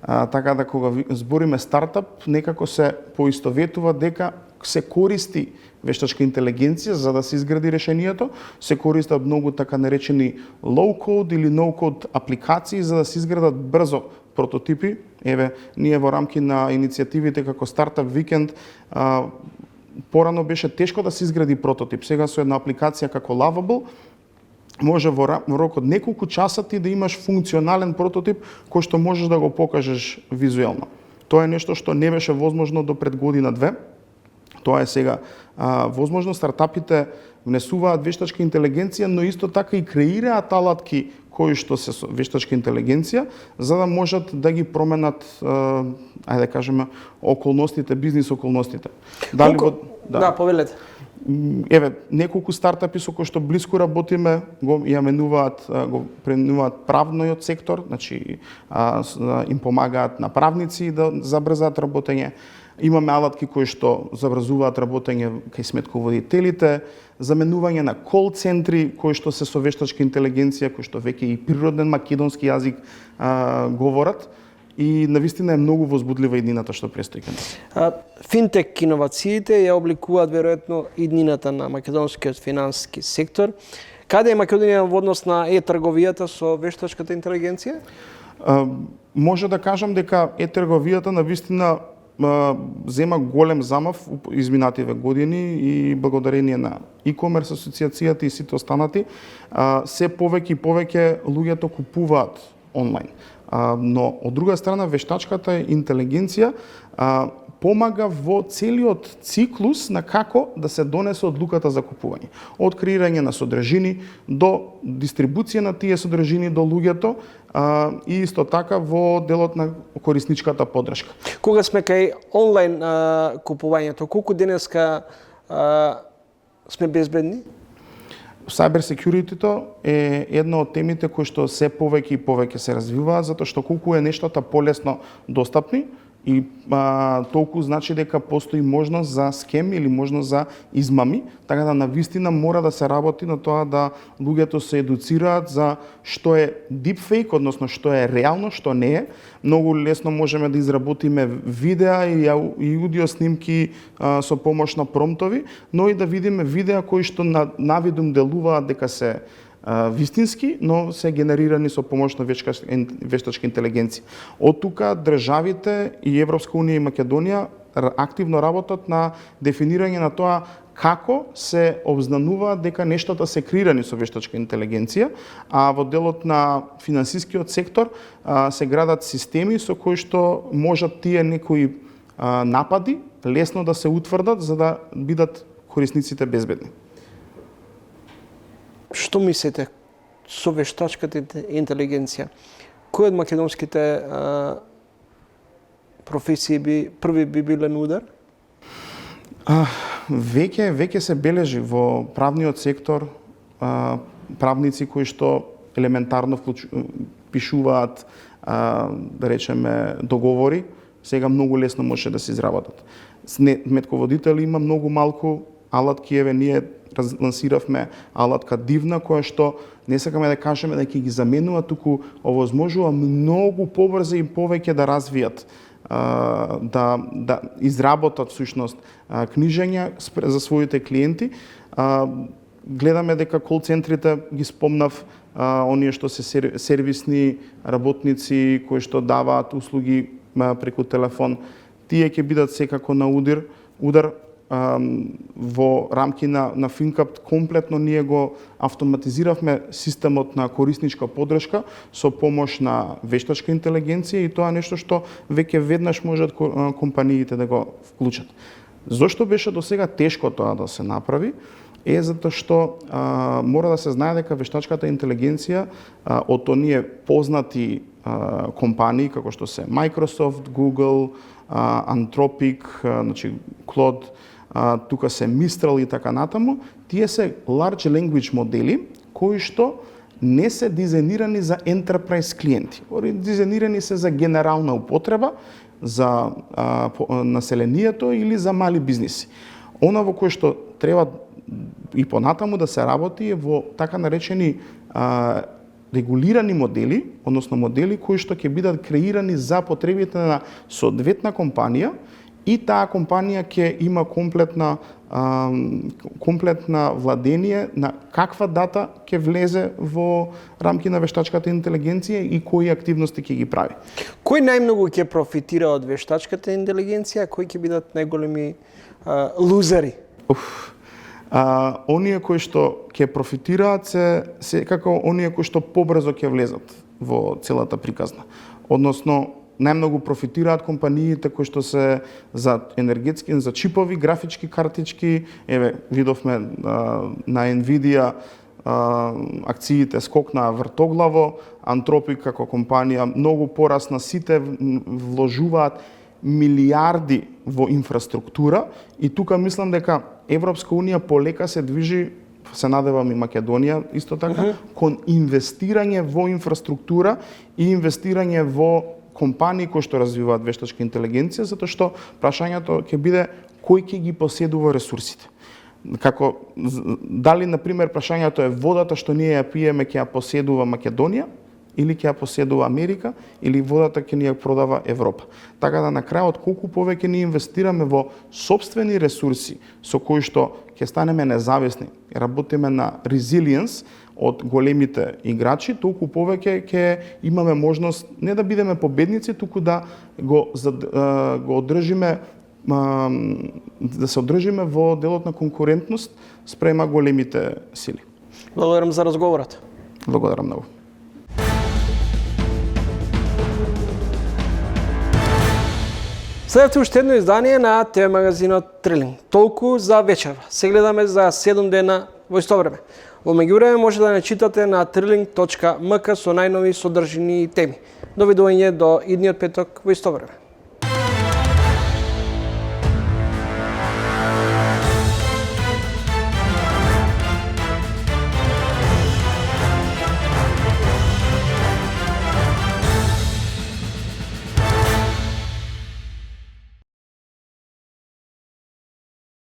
Така да кога збориме стартап, некако се поистоветува дека се користи вештачка интелигенција за да се изгради решението, се користат многу така наречени low-code или no-code апликации за да се изградат брзо прототипи. Еве, ние во рамки на иницијативите како Startup Weekend, порано беше тешко да се изгради прототип. Сега со една апликација како Lovable, може во рок од неколку часа ти да имаш функционален прототип кој што можеш да го покажеш визуелно. Тоа е нешто што не беше возможно до пред година-две. Тоа е сега возможно. Стартапите внесуваат вештачка интелигенција, но исто така и креираат алатки кои што се со вештачка интелигенција, за да можат да ги променат, ајде да кажеме, околностите, бизнис околностите. Да, повелете. еве неколку стартапи со кои што блиску работиме го го преминуваат правниот сектор, значи им помагаат на правници да забрзаат работење. Имаме алатки кои што забрзуваат работење кај сметководителите, заменување на кол центри кои што се со вештачка интелигенција, кои што веќе и природен македонски јазик говорат. И навистина е многу возбудлива иднината што престои кај нас. Финтек иновациите ја обликуваат веројатно иднината на македонскиот финансиски сектор. Каде е Македонија во однос на е-трговијата со вештачката интелигенција? Може да кажам дека е-трговијата навистина зема голем замав изминативе години и благодарение на e-commerce асоциацијата и сите останати, се повеќе и повеќе луѓето купуваат онлайн. Но од друга страна вештачката интелигенција помага во целиот циклус на како да се донесе одлуката за купување. Од креирање на содржини до дистрибуција на тие содржини до луѓето и исто така во делот на корисничката поддршка. Кога сме кај онлайн купувањето, колку денеска сме безбедни? Cyber security-то е една од темите кои што се повеќе и повеќе се развиваат, затоа што колку е нештата полесно достапни и толку значи дека постои можност за скем или можност за измами, така да навистина мора да се работи на тоа да луѓето се едуцираат за што е deepfake, односно што е реално, што не е. Многу лесно можеме да изработиме видеа и аудио снимки со помош на промптови, но и да видиме видеа кои што навидум делуваат дека се вистински, но се генерирани со помош на вештачка интелигенција. Од тука државите и Европска унија и Македонија активно работат на дефинирање на тоа како се обзнануваат дека нештата се креирани со вештачка интелигенција, а во делот на финансискиот сектор се градат системи со кои што можат тие некои напади лесно да се утврдат за да бидат корисниците безбедни. Што мислите со вештачката интелигенција? Кој од македонските професии први би биле на удар? Веќе се бележи во правниот сектор правници кои што елементарно пишуваат да речеме договори, сега многу лесно може да се изработат. Сметководители има многу малку алатки, еве ние лансиравме алатка Дивна, која што не сакаме да кажеме дека ги заменува, туку овозможува многу побрзо и повеќе да развијат, да изработат всушност книжења за своите клиенти. Гледаме дека кол центрите ги спомнав, оние што се сервисни работници кои што даваат услуги преку телефон, тие ќе бидат секако на удар. Во рамки на FinCap комплетно ние го автоматизиравме системот на корисничка поддршка со помош на вештачка интелигенција и тоа е нешто што веќе веднаш можат компаниите да го вклучат. Зошто беше до сега тешко тоа да се направи? Е затоа што мора да се знае дека вештачката интелигенција од оние познати компании како што се Microsoft, Google, Anthropic, значи Claude, тука се Mistral и така натаму, тие се large language модели кои што не се дизајнирани за enterprise клиенти. Дизајнирани се за генерална употреба, за населението или за мали бизниси. Она во кое што треба и понатаму да се работи е во така наречени регулирани модели, односно модели кои што ќе бидат креирани за потребите на соодветна компанија и таа компанија ќе има комплетна владение на каква дата ќе влезе во рамки на вештачката интелигенција и кои активности ќе ги прави. Кој најмногу ќе профитира од вештачката интелигенција, кои ќе бидат најголеми лузери? Оние кои што ќе профитираат се секако оние кои што побрзо ќе влезат во целата приказна. Односно, најмногу профитираат компаниите кои што се за енергетски, за чипови, графички картички. Еве, видовме на Nvidia акциите скокнаа вртоглаво, Anthropic како компанија многу порасна, сите вложуваат милиарди во инфраструктура и тука мислам дека Европска унија полека се движи, се надевам и Македонија исто така, кон инвестирање во инфраструктура и инвестирање во компании кои што развиваат вештачка интелигенција, затоа што прашањето ќе биде кој ќе ги поседува ресурсите. Дали, например, прашањето е водата што ние ја пиеме ќе ја поседува Македонија, или ќе ја поседува Америка, или водата ќе ни ја продава Европа. Така да на крајот колку повеќе ни инвестираме во сопствени ресурси со кои што ќе станеме независни, работиме на резилиенс од големите играчи, толку повеќе ќе имаме можност не да бидеме победници, туку да го одржиме, да се одржиме во делот на конкурентност спрема големите сили. Благодарам за разговорот. Благодарам многу. Следете уште едно издание на ТВ магазинот Трилинг. Толку за вечерва. Се гледаме за 7 дена во исто време. Во меѓувреме може да не читате на trilling.mk со најнови содржини и теми. Довидување до идниот петок во исто време.